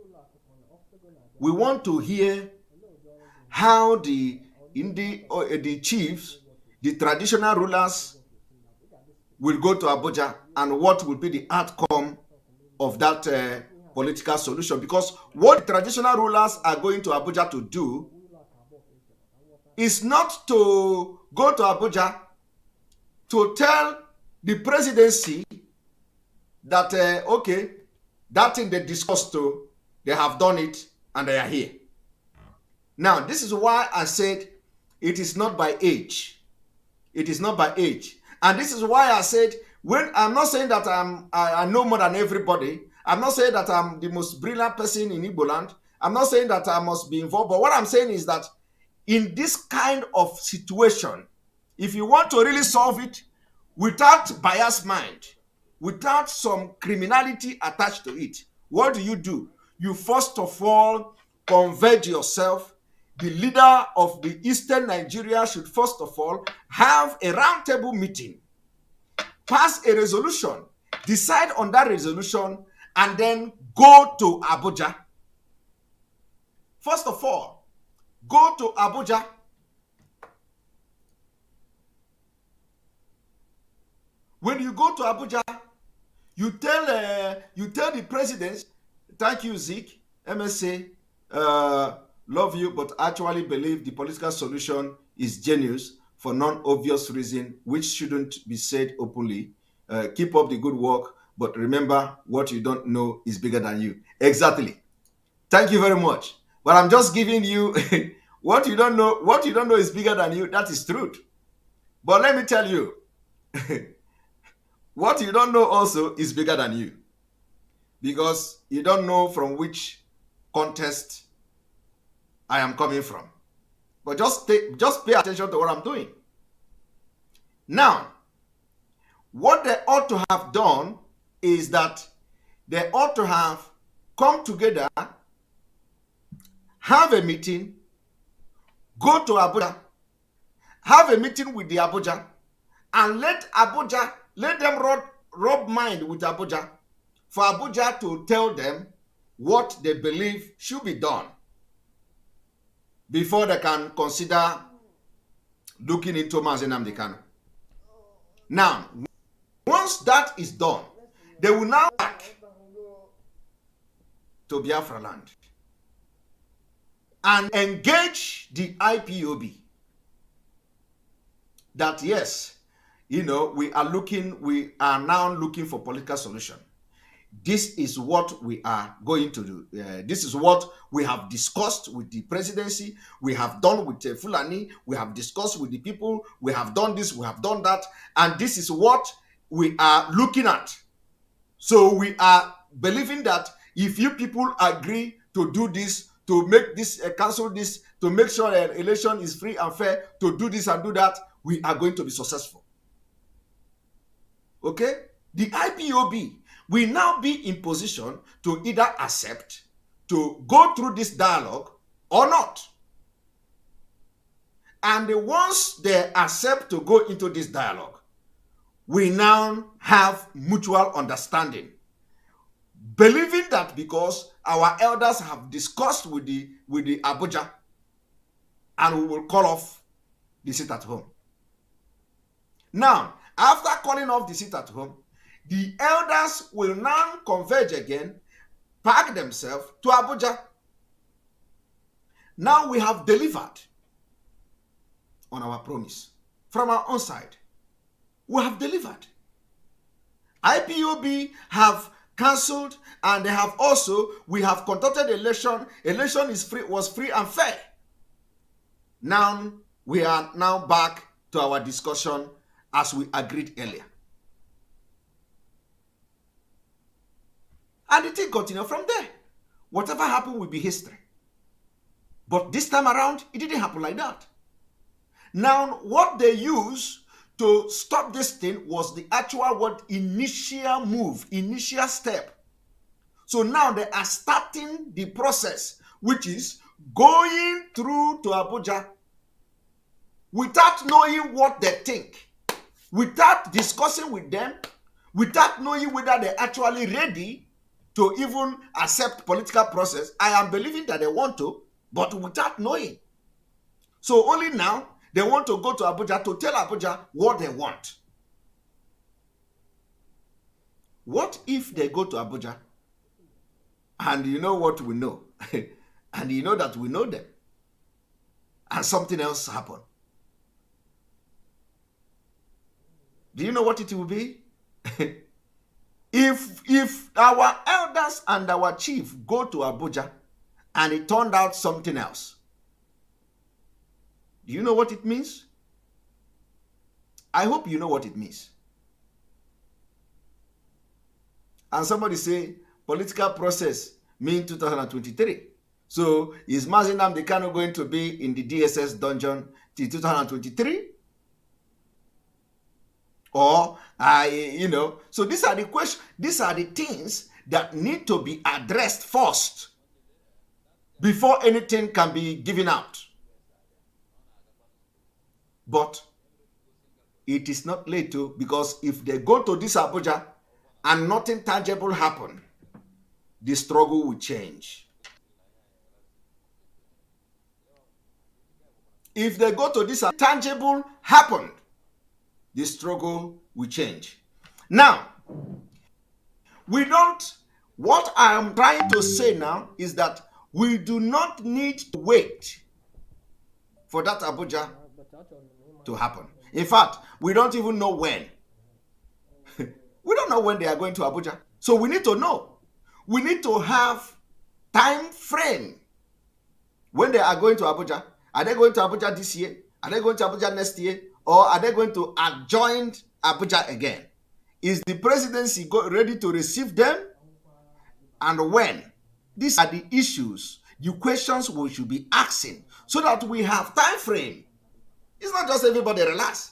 [SPEAKER 1] We want to hear how the chiefs, the traditional rulers, will go to Abuja and what will be the outcome of that political solution. Because what the traditional rulers are going to Abuja to do is not to go to Abuja to tell the presidency that, okay, that thing they discussed, they have done it and they are here. Now, this is why I said it is not by age. It is not by age. And this is why I said When I'm not saying that I know more than everybody. I'm not saying that I'm the most brilliant person in Igbo land. I'm not saying that I must be involved. But what I'm saying is that in this kind of situation, if you want to really solve it without biased mind, without some criminality attached to it, what do? You first of all converge yourself. The leader of the Eastern Nigeria should first of all have a roundtable meeting, pass a resolution, decide on that resolution, and then go to Abuja. First of all, go to Abuja. When you go to Abuja, you tell the president, thank you, Zeke, MSA, love you, but actually believe the political solution is genius for non-obvious reason, which shouldn't be said openly. Keep up the good work, but remember, what you don't know is bigger than you. Exactly. Thank you very much. But I'm just giving you what you don't know. What you don't know is bigger than you. That is truth. But let me tell you, what you don't know also is bigger than you, because you don't know from which context I am coming from. But just pay attention to what I'm doing. Now, what they ought to have done is that they ought to have come together, have a meeting, go to Abuja, have a meeting with the Abuja, and let them rub mind with Abuja, for Abuja to tell them what they believe should be done before they can consider looking into Mazi Nnamdi. Now, once that is done, they will now back to Biafra land and engage the IPOB that yes, we are now looking for political solution. This is what we are going to do. This is what we have discussed with the presidency. We have done with Fulani. We have discussed with the people. We have done this. We have done that. And this is what we are looking at. So we are believing that if you people agree to do this, to make this, cancel this, to make sure the election is free and fair, to do this and do that, we are going to be successful. Okay? The IPOB will now be in position to either accept to go through this dialogue or not. And once they accept to go into this dialogue, we now have mutual understanding, believing that because our elders have discussed with the Abuja, and we will call off the sit at home. Now, after calling off the sit at home, the elders will now converge again, pack themselves to Abuja. Now we have delivered on our promise from our own side. We have delivered. IPOB have cancelled, and they have also, we have conducted election. Election was free and fair. Now we are now back to our discussion as we agreed earlier. And the thing continued from there. Whatever happened will be history. But this time around, it didn't happen like that. Now, what they used to stop this thing was the actual initial move, initial step. So now they are starting the process, which is going through to Abuja without knowing what they think, without discussing with them, without knowing whether they're actually ready to even accept political process. I am believing that they want to, but without knowing. So only now they want to go to Abuja to tell Abuja what they want. What if they go to Abuja and you know what we know, and you know that we know them, and something else happen? Do you know what it will be? If our elders and our chief go to Abuja and it turned out something else, do you know what it means? I hope you know what it means. And somebody say political process mean 2023. So is Mazi Nnamdi Kanu going to be in the DSS dungeon till 2023? Or, so these are the questions, these are the things that need to be addressed first before anything can be given out. But it is not late too, because if they go to this Abuja and nothing tangible happen, the struggle will change. If they go to this tangible happen, the struggle will change. Now, what I am trying to say now is that we do not need to wait for that Abuja to happen. In fact, we don't even know when. We don't know when they are going to Abuja. So we need to know. We need to have time frame when they are going to Abuja. Are they going to Abuja this year? Are they going to Abuja next year? Or are they going to adjoin Abuja again? Is the presidency ready to receive them? And when? These are the issues, the questions we should be asking so that we have time frame. It's not just everybody relax.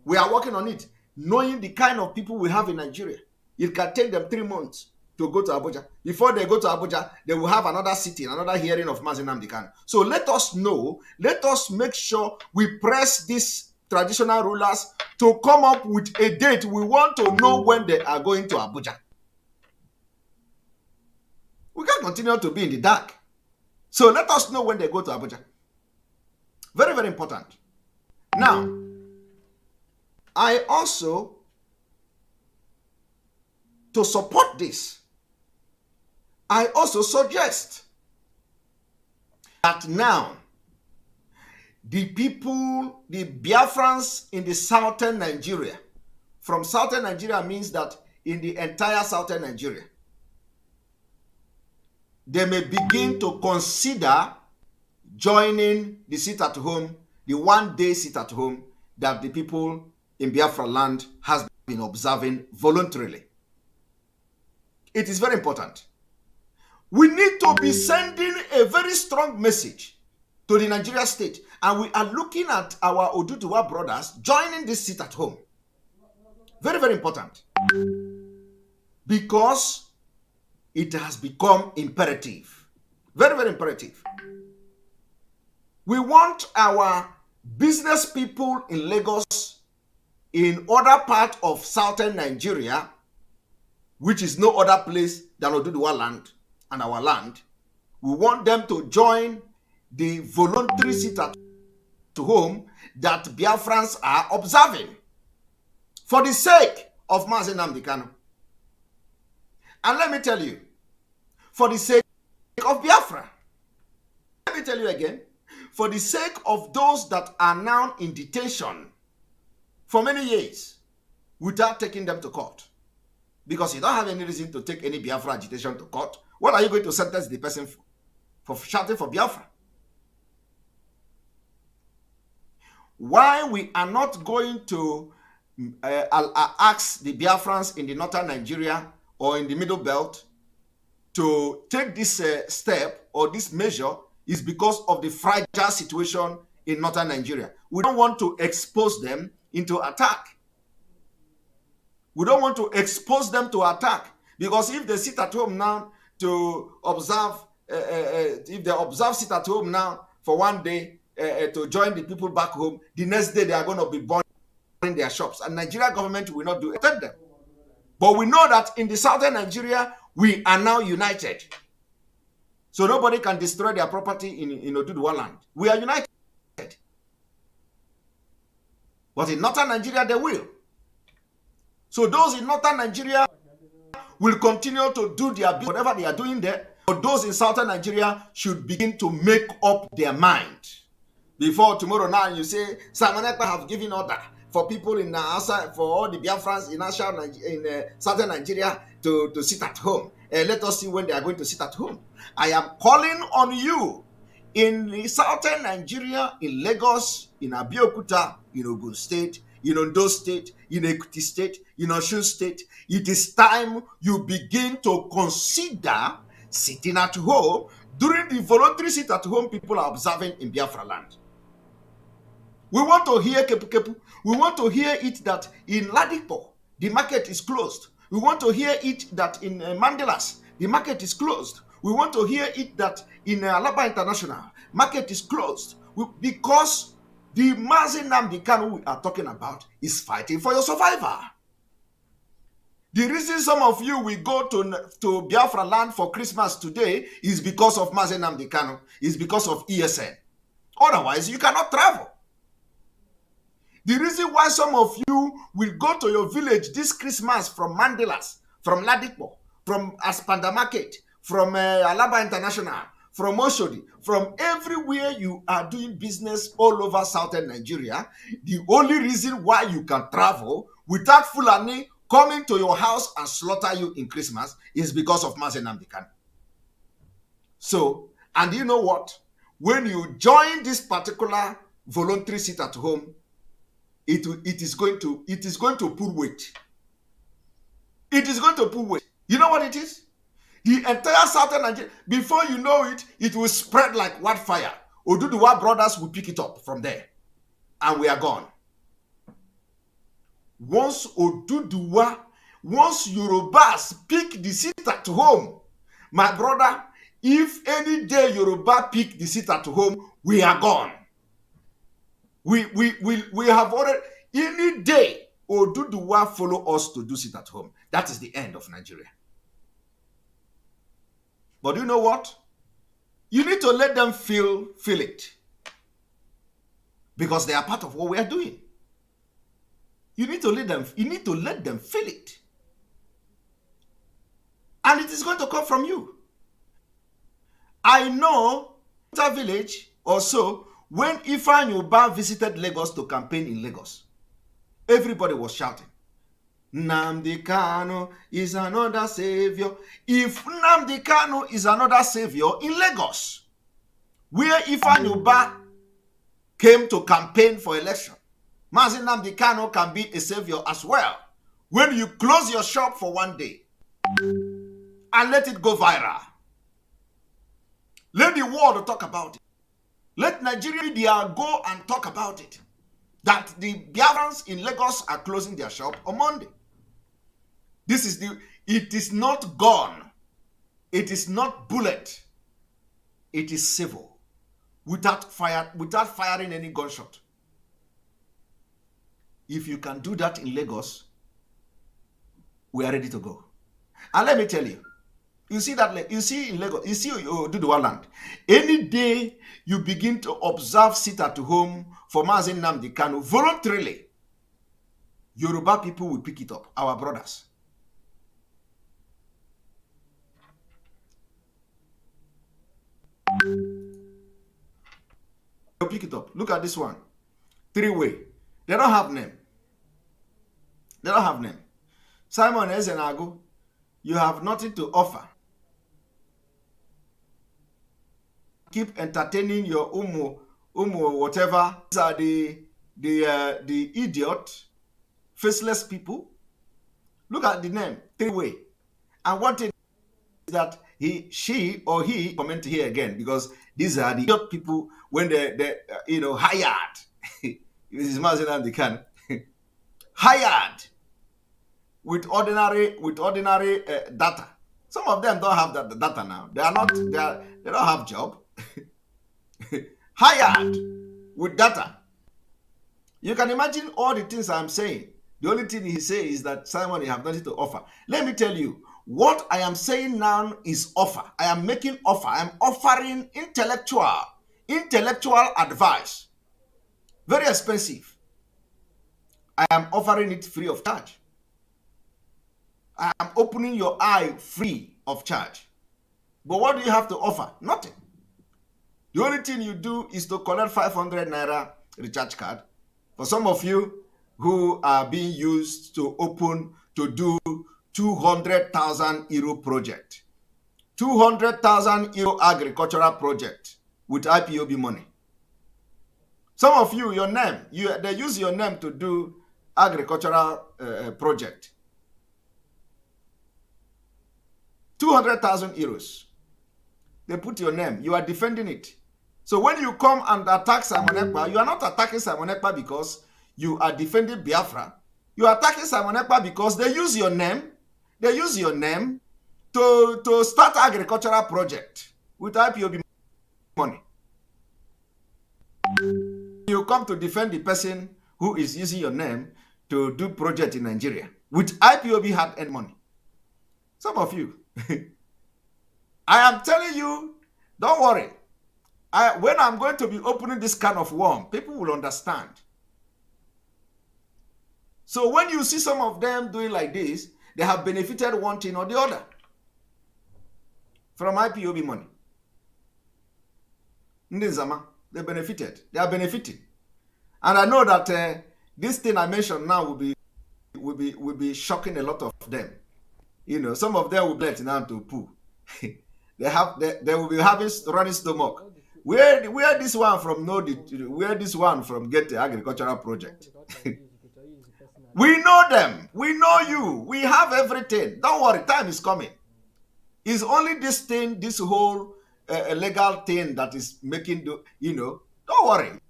[SPEAKER 1] We are working on it, knowing the kind of people we have in Nigeria. It can take them 3 months to go to Abuja. Before they go to Abuja, they will have another sitting, another hearing of Mazi Nnamdi Kanu. So let us know, let us make sure we press these traditional rulers to come up with a date. We want to know when they are going to Abuja. We can't continue to be in the dark. So let us know when they go to Abuja. Very, very important. Now, I also, to support this, I also suggest that now, the people, the Biafrans in the southern Nigeria, from southern Nigeria means that in the entire southern Nigeria, they may begin to consider joining the sit-at-home, the one-day sit-at-home that the people in Biafra land has been observing voluntarily. It is very important. We need to be sending a very strong message to the Nigeria state, and we are looking at our Oduduwa brothers joining this sit-at-home. Very, very important. Because it has become imperative. Very, very imperative. We want our business people in Lagos, in other part of southern Nigeria, which is no other place than Oduduwa land and our land. We want them to join the voluntary sit-at-home that Biafrans are observing for the sake of Mazi Nnamdi Kanu. And let me tell you, for the sake of Biafra, let me tell you again, for the sake of those that are now in detention for many years without taking them to court, because you don't have any reason to take any Biafra agitation to court. What are you going to sentence the person for shouting for Biafra? Why we are not going to ask the Biafrans in the northern Nigeria or in the middle belt to take this step or this measure is because of the fragile situation in northern Nigeria. We don't want to expose them into attack. We don't want to expose them to attack, because if they sit at home now to observe, if they observe sit at home now for one day to join the people back home, the next day they are going to be burning their shops, and Nigeria government will not do it. Them. But we know that in the southern Nigeria, we are now united. So nobody can destroy their property in Oduduwa land. We are united. But in northern Nigeria, they will. So those in northern Nigeria will continue to do their business, whatever they are doing there. But those in southern Nigeria should begin to make up their mind. Before tomorrow now, you say, Simon Ekpa have given order for people in outside, for all the Biafrans in southern Nigeria to sit at home. Let us see when they are going to sit at home. I am calling on you in the southern Nigeria, in Lagos, in Abeokuta, in Ogun State, in Ondo State, in Ekiti State, in Osun State, it is time you begin to consider sitting at home during the voluntary sit at home people are observing in Biafra land. We want to hear kepu kepu. We want to hear it that in Ladipo, the market is closed. We want to hear it that in Mandelas, the market is closed. We want to hear it that in Alaba International, market is closed. Because the Mazi Nnamdi Kanu we are talking about is fighting for your survival. The reason some of you will go to Biafra land for Christmas today is because of Mazi Nnamdi Kanu, is because of ESN. Otherwise, you cannot travel. The reason why some of you will go to your village this Christmas from Mandelas, from Ladipo, from Aspanda Market, from Alaba International, from Oshodi, from everywhere you are doing business all over southern Nigeria, the only reason why you can travel without Fulani coming to your house and slaughter you in Christmas is because of Mazi Nnamdi Kanu. So, and you know what? When you join this particular voluntary sit at home, it is going to pull weight. It is going to pull weight. You know what it is? The entire southern Nigeria, before you know it, it will spread like wildfire. Oduduwa brothers will pick it up from there. And we are gone. Once Yorubas pick the seat at home, my brother, if any day Yoruba pick the seat at home, we are gone. We have already, any day Oduduwa follow us to do sit at home. That is the end of Nigeria. But you know what? You need to let them feel it. Because they are part of what we are doing. You need to let them feel it. And it is going to come from you. I know a village or so, when Ifeanyi Uba visited Lagos to campaign in Lagos, everybody was shouting, Nnamdi Kanu is another savior. If Nnamdi Kanu is another savior in Lagos, where Ifeanyi Uba came to campaign for election, Mazi Nnamdi Kanu can be a savior as well. When you close your shop for one day and let it go viral, let the world talk about it. Let Nigeria media go and talk about it. That the Biafrans in Lagos are closing their shop on Monday. It is not gun. It is not bullet. It is civil. Without firing any gunshot. If you can do that in Lagos, we are ready to go. And let me tell you, you see in Lagos, you see Oduduwa land. Any day you begin to observe sit at home for Mazi Nnamdi Kanu voluntarily, Yoruba people will pick it up, our brothers. They'll pick it up. Look at this one. 3-way. They don't have name. They don't have name. Simon Ezenago, you have nothing to offer. Keep entertaining your umu whatever. These are the idiot, faceless people. Look at the name, 3-way. And one thing is that she or he comment here again, because these are the idiot people when they hired. This is Mazi Nnamdi Kanu. Hired with ordinary data. Some of them don't have that data now. They don't have job. Hired with data. You can imagine all the things I'm saying. The only thing he says is that, Simon, you have nothing to offer. Let me tell you, what I am saying now is offer. I am making offer. I am offering intellectual advice. Very expensive. I am offering it free of charge. I am opening your eye free of charge. But what do you have to offer? Nothing. The only thing you do is to collect 500 naira recharge card. For some of you who are being used to do 200,000 euro project. 200,000 euro agricultural project with IPOB money. Some of you, your name, they use your name to do agricultural project. 200,000 euros. They put your name. You are defending it. So when you come and attack Simon Ekpa, you are not attacking Simon Ekpa because you are defending Biafra. You are attacking Simon Ekpa because they use your name. They use your name to start agricultural project with IPOB money. You come to defend the person who is using your name to do project in Nigeria with IPOB hard-earned money. Some of you. I am telling you, don't worry. When I'm going to be opening this kind of worm, people will understand. So when you see some of them doing like this, they have benefited one thing or the other from IPOB money. Ndizama, they benefited. They are benefiting. And I know that this thing I mentioned now will be shocking a lot of them. You know, some of them will be let now to poo. they will be having running stomach. Where this one from where this one from get the agricultural project? We know them. We know you. We have everything. Don't worry, time is coming. It's only this thing, this whole legal thing that is making don't worry.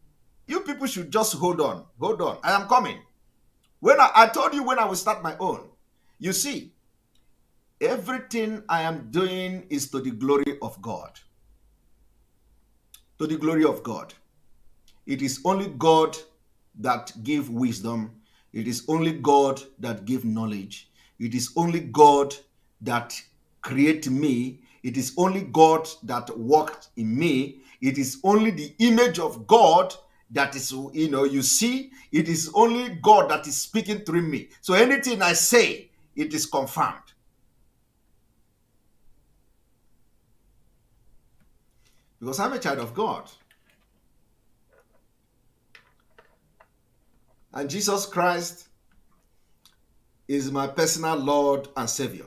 [SPEAKER 1] You people should just hold on. Hold on. I am coming. When I told you when I will start my own, you see, everything I am doing is to the glory of God. To the glory of God. It is only God that gives wisdom. It is only God that gives knowledge. It is only God that creates me. It is only God that worked in me. It is only the image of God that is, you see, it is only God that is speaking through me. So anything I say, it is confirmed. Because I'm a child of God. And Jesus Christ is my personal Lord and Savior.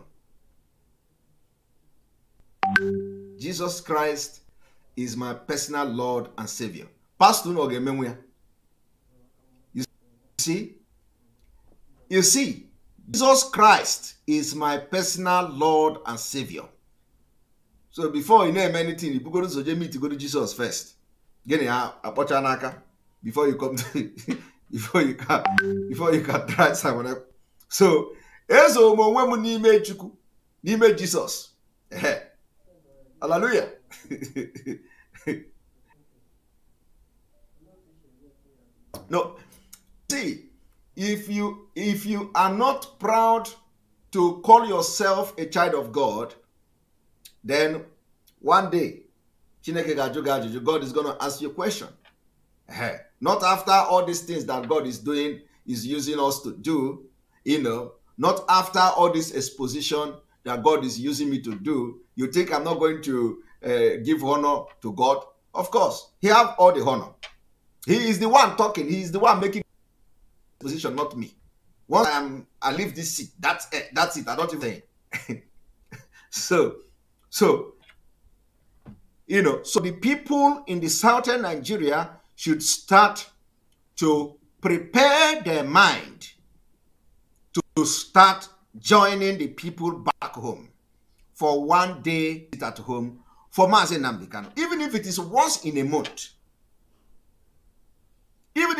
[SPEAKER 1] Jesus Christ is my personal Lord and Savior. Pastor Ogemenwe. You see, Jesus Christ is my personal Lord and Savior. So before you name anything, you go to Sojemi to go to Jesus first. Before you come to before you can try someone else. So ezo mo n'ime Chukwu, n'ime Jesus. Hallelujah. No, see, if you are not proud to call yourself a child of God, then one day God is going to ask you a question. Not after all these things that God is doing, is using us to do, not after all this exposition that God is using me to do, you think I'm not going to give honor to God? Of course, He has all the honor. He is the one talking. He is the one making the position, not me. Once I leave this seat, that's it. I don't even think. So the people in the southern Nigeria should start to prepare their mind to start joining the people back home for one day at home for Mazi Nnamdi, even if it is once in a month. Even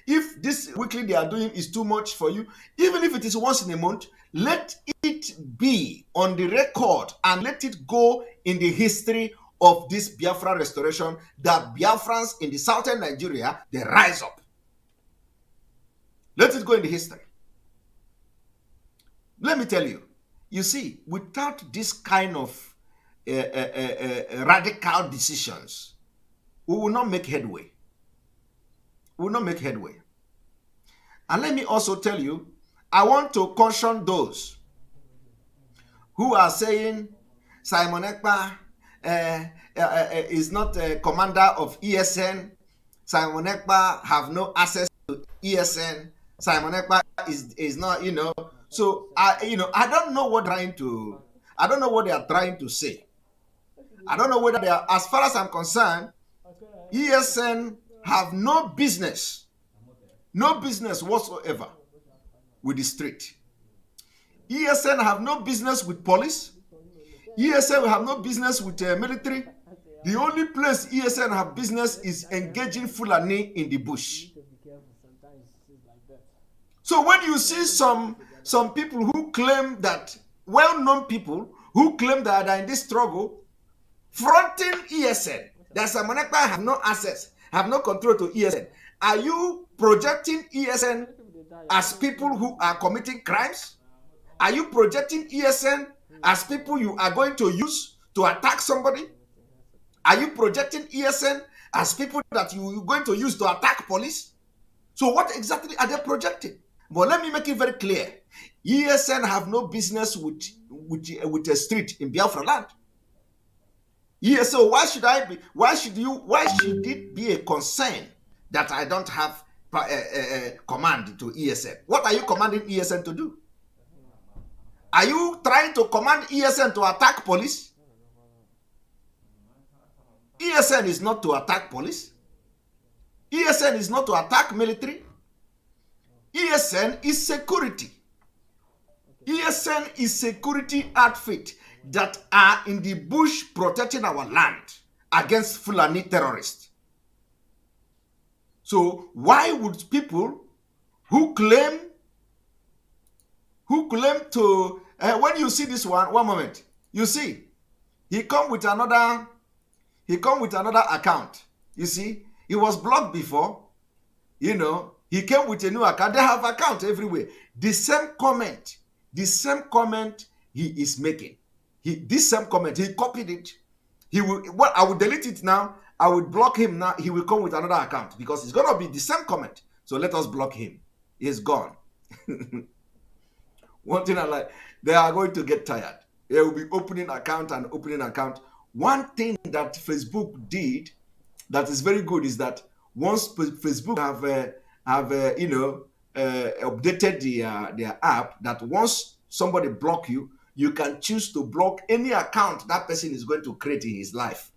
[SPEAKER 1] if this weekly they are doing is too much for you, even if it is once in a month, let it be on the record and let it go in the history of this Biafra restoration, that Biafrans in the southern Nigeria, they rise up. Let it go in the history. Let me tell you, you see, without this kind of radical decisions, we will not make headway. We will not make headway. And let me also tell you, I want to caution those who are saying Simon Ekpa is not a commander of ESN. Simon Ekpa have no access to ESN. Simon Ekpa is not, So I don't know what they are trying to say. I don't know whether they are, as far as I'm concerned, ESN have no business whatsoever with the street. ESN have no business with police. ESN have no business with military. The only place ESN have business is engaging Fulani in the bush. So when you see some people who claim that, well-known people who claim that they are in this struggle, fronting ESN, that Samonekpa have no access, have no control to ESN, are you projecting ESN as people who are committing crimes? Are you projecting ESN as people you are going to use to attack somebody? Are you projecting ESN as people that you are going to use to attack police? So what exactly are they projecting? But let me make it very clear. ESN have no business with a street in Biafra land. So why should it be a concern that I don't have command to ESN? What are you commanding ESN to do? Are you trying to command ESN to attack police? ESN is not to attack police. ESN is not to attack military. ESN is security. ESN is security outfit that are in the bush protecting our land against Fulani terrorists. So why would people who claim to when you see this one moment, you see he come with another account. You see, he was blocked before, you know, he came with a new account. They have account everywhere. The same comment he is making. This same comment, he copied it. He will, well, I will delete it now. I will block him now. He will come with another account because it's going to be the same comment. So let us block him. He's gone. One thing I like, they are going to get tired. They will be opening account and opening account. One thing that Facebook did that is very good is that once Facebook have updated their app, that once somebody block you, you can choose to block any account that person is going to create in his life.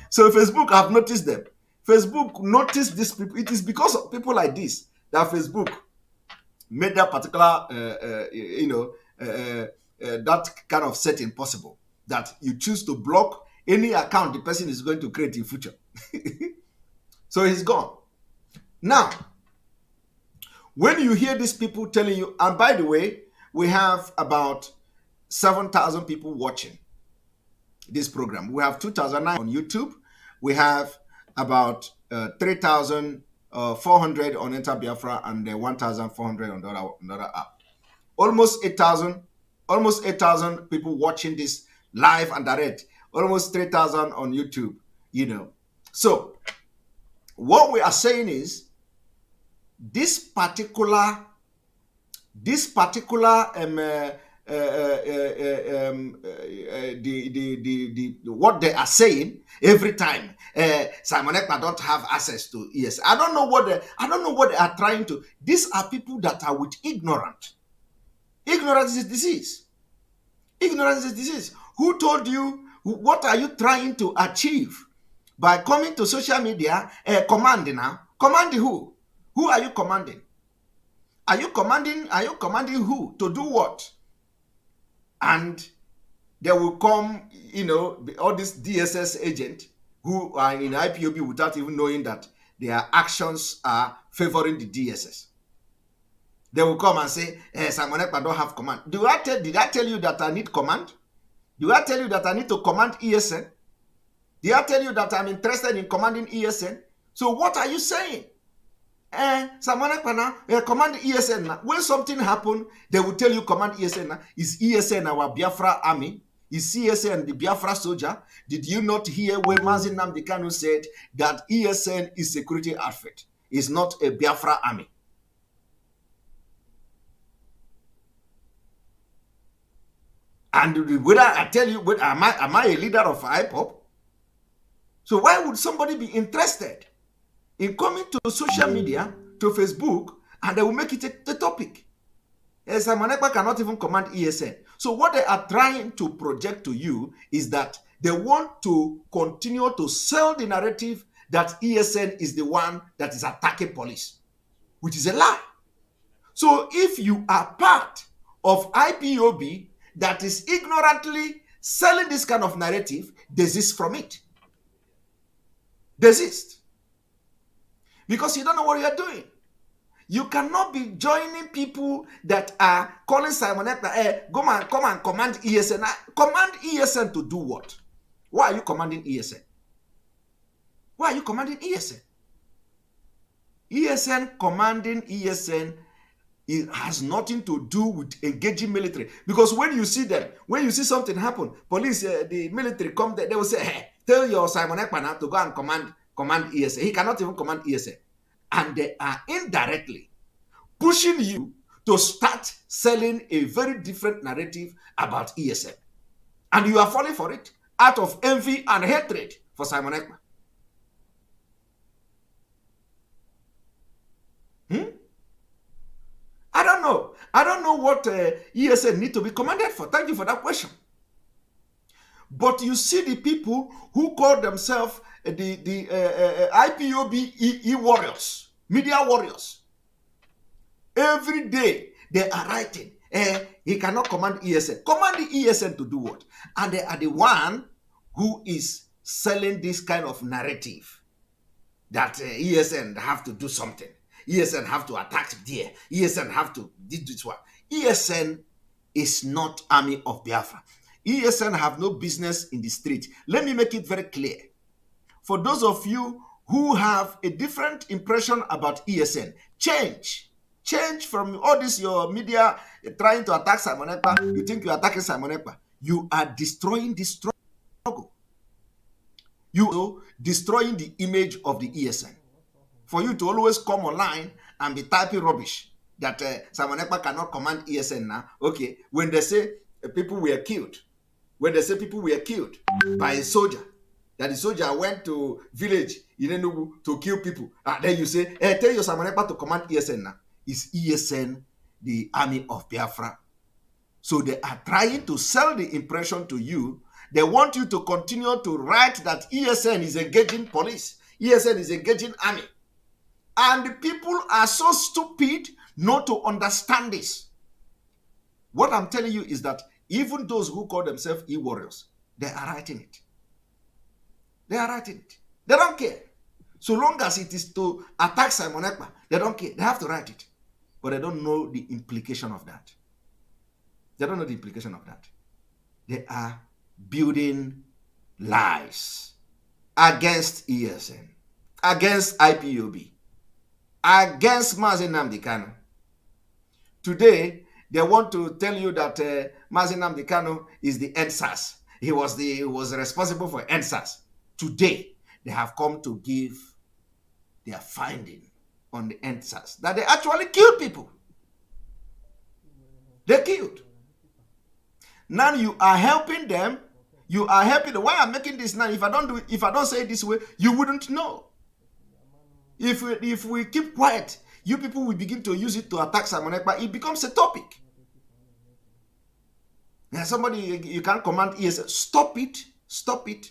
[SPEAKER 1] So Facebook have noticed them. Facebook noticed these people. It is because of people like this that Facebook made that particular, that kind of setting possible, that you choose to block any account the person is going to create in future. So he's gone. Now, when you hear these people telling you, and by the way, we have about 7,000 people watching this program. We have 2,009 on YouTube. We have about 3,400 on Enter Biafra and 1,400 on the other app. Almost 8,000 people watching this live and direct. Almost 3,000 on YouTube, you know. So what we are saying is what they are saying every time. Simon Ekpa don't have access to ES. I don't know what they are trying to. These are people that are with ignorance. Ignorance is disease. Ignorance is disease. Who told you? What are you trying to achieve by coming to social media? Commanding now. Commanding who? Who are you commanding? Are you commanding who to do what? And they will come, you know, all these DSS agents who are in IPOB without even knowing that their actions are favoring the DSS. They will come and say, Simon Ekpa don't have command. Did I tell you that I need command? Did I tell you that I need to command ESN? Did I tell you that I'm interested in commanding ESN? So what are you saying? Simon Ekpa now, command ESN now. When something happen, they will tell you command ESN now. Is ESN our Biafra army? Is ESN the Biafra soldier? Did you not hear when Mazi Nnamdi Kanu'S said that ESN is security outfit? It's not a Biafra army. And whether I tell you, am I a leader of IPOB? So why would somebody be interested in coming to social media, to Facebook, and they will make it a topic? Simon Ekpa cannot even command ESN. So what they are trying to project to you is that they want to continue to sell the narrative that ESN is the one that is attacking police, which is a lie. So if you are part of IPOB that is ignorantly selling this kind of narrative, desist from it. Desist. Because you don't know what you are doing. You cannot be joining people that are calling Simon Ekpa, come and command ESN. Command ESN to do what? Why are you commanding ESN? Why are you commanding ESN? ESN commanding ESN, it has nothing to do with engaging military. Because when you see them, when you see something happen, police, the military come there, they will say, hey, tell your Simon Ekpa now to go and command ESN. He cannot even command ESN. And they are indirectly pushing you to start selling a very different narrative about ESN. And you are falling for it out of envy and hatred for Simon Ekpa. I don't know. I don't know what ESN need to be commanded for. Thank you for that question. But you see the people who call themselves the IPOB warriors, media warriors. Every day they are writing, he cannot command ESN. Command the ESN to do what? And they are the one who is selling this kind of narrative that ESN have to do something. ESN have to attack there. ESN have to do this one. ESN is not Army of Biafra. ESN have no business in the street. Let me make it very clear. For those of you who have a different impression about ESN, change from all this your media trying to attack Simon Ekpa. You think you are attacking Simon Ekpa. You are destroying the struggle. You are destroying the image of the ESN. For you to always come online and be typing rubbish that Simon Ekpa cannot command ESN now. Okay, when they say people were killed, by a soldier, that the soldier went to village in Enugu to kill people, then you say, hey, tell your Simon Ekpa to command ESN now. Is ESN the Army of Biafra? So they are trying to sell the impression to you. They want you to continue to write that ESN is engaging police, ESN is engaging army. And the people are so stupid not to understand this. What I'm telling you is that even those who call themselves e-warriors, they are writing it. They are writing it. They don't care. So long as it is to attack Simon Ekpa, they don't care. They have to write it. But they don't know the implication of that. They don't know the implication of that. They are building lies against ESN, against IPOB, against Mazi Nnamdi. Today, they want to tell you that Mazi Nnamdi is the EndSARS. He was responsible for EndSARS. Today, they have come to give their finding on the EndSARS that they actually killed people. They killed. Now you are helping them. You are helping them. Why I'm making this now? If I don't say it this way, you wouldn't know. If we keep quiet, you people will begin to use it to attack Simon Ekpa. It becomes a topic. And somebody, you can't command ESN. Stop it. Stop it.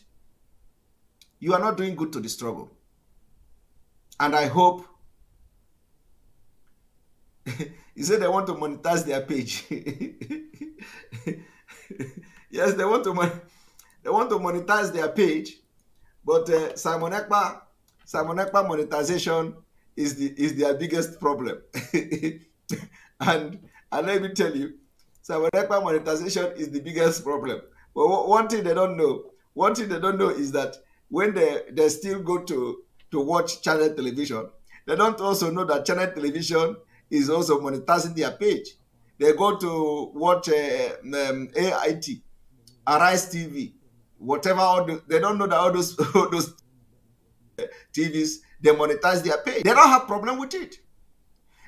[SPEAKER 1] You are not doing good to the struggle. And I hope he said they want to monetize their page. Yes, they want to monetize their page, but Simon Ekpa monetization is their biggest problem. and let me tell you, Simon Ekpa monetization is the biggest problem. But one thing they don't know is that when they still go to watch channel television, they don't also know that channel television is also monetizing their page. They go to watch AIT, Arise TV, whatever. They don't know that all those TVs, they monetize their page. They don't have problem with it.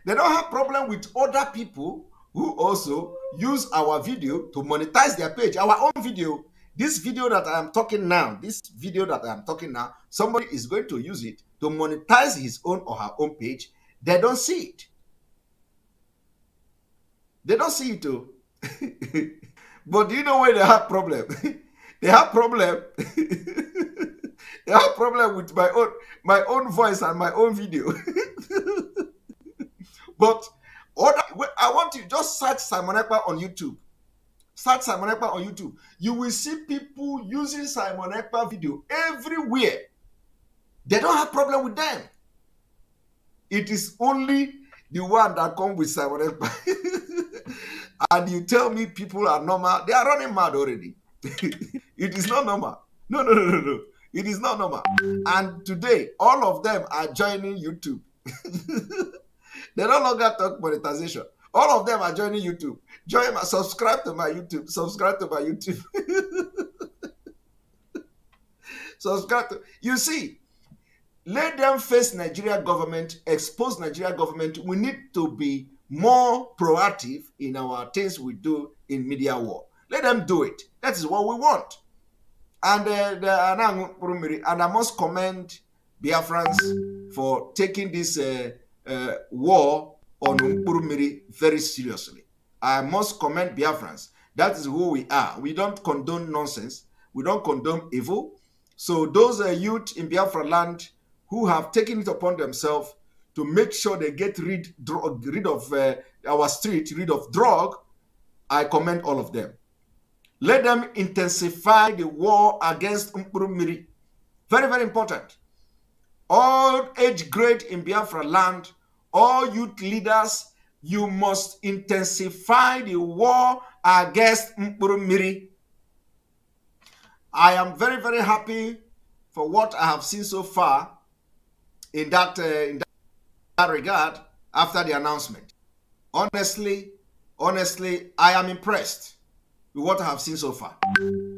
[SPEAKER 1] They don't have problem with other people who also use our video to monetize their page. Our own video, this video that I am talking now, somebody is going to use it to monetize his own or her own page. They don't see it. They don't see it too. But do you know where they have problem? They have problem. They have problem with my own voice and my own video. But I want you to just search Simon Ekpa on YouTube. Search Simon Ekpa on YouTube. You will see people using Simon Ekpa video everywhere. They don't have problem with them. It is only the one that come with Simon Ekpa. And you tell me people are normal. They are running mad already. It is not normal. No. It is not normal. And today, all of them are joining YouTube. They no longer talk monetization. All of them are joining YouTube. Subscribe to my YouTube. Subscribe to my YouTube. Subscribe to. You see, let them face Nigeria government, expose Nigeria government. We need to be more proactive in our things we do in media war. Let them do it. That is what we want. And I must commend Biafrans for taking this war on Mkpurumiri very seriously. I must commend Biafrans. That is who we are. We don't condone nonsense. We don't condone evil. So those youth in Biafra land who have taken it upon themselves to make sure they get rid of our street, rid of drug, I commend all of them. Let them intensify the war against Mkpurumiri. Very, very important. All age grade in Biafra land, all youth leaders, you must intensify the war against Mkpurumiri. I am very, very happy for what I have seen so far in that regard after the announcement. Honestly, I am impressed with what I have seen so far.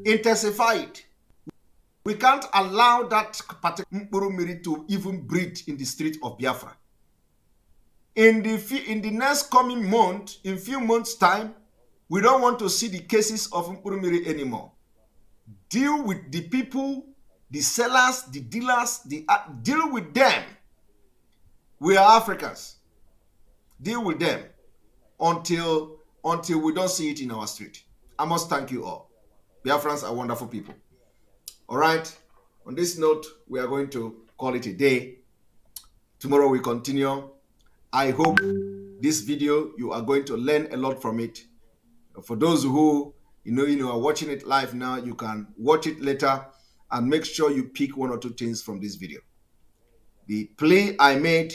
[SPEAKER 1] Intensify it. We can't allow that particular Mkpurumiri to even breathe in the street of Biafra. In the next coming month, in few months' time, we don't want to see the cases of Mkpurumiri anymore. Deal with the people, the sellers, the dealers, deal with them. We are Africans. Deal with them until we don't see it in our street. I must thank you all. Biafrans are wonderful people. All right. On this note, we are going to call it a day. Tomorrow we continue. I hope this video, you are going to learn a lot from it. For those who are watching it live now, you can watch it later and make sure you pick one or two things from this video. The play I made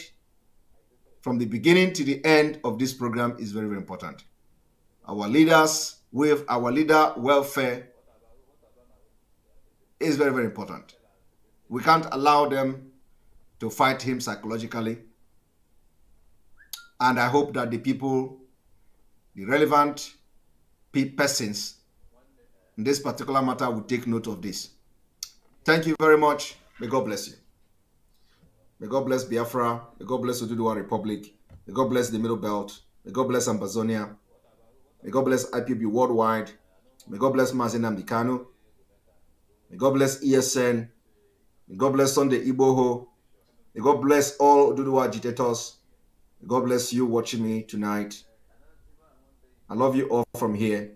[SPEAKER 1] from the beginning to the end of this program is very, very important. Our leaders, with our leader welfare, is very, very important. We can't allow them to fight him psychologically. And I hope that the people, the relevant persons in this particular matter will take note of this. Thank you very much. May God bless you. May God bless Biafra. May God bless Oduduwa Republic. May God bless the Middle Belt. May God bless Ambazonia. May God bless IPB worldwide. May God bless Mazi Nnamdi. May God bless ESN. May God bless Sunday Igboho. May God bless all Oduduwa agitators. May God bless you watching me tonight. I love you all from here.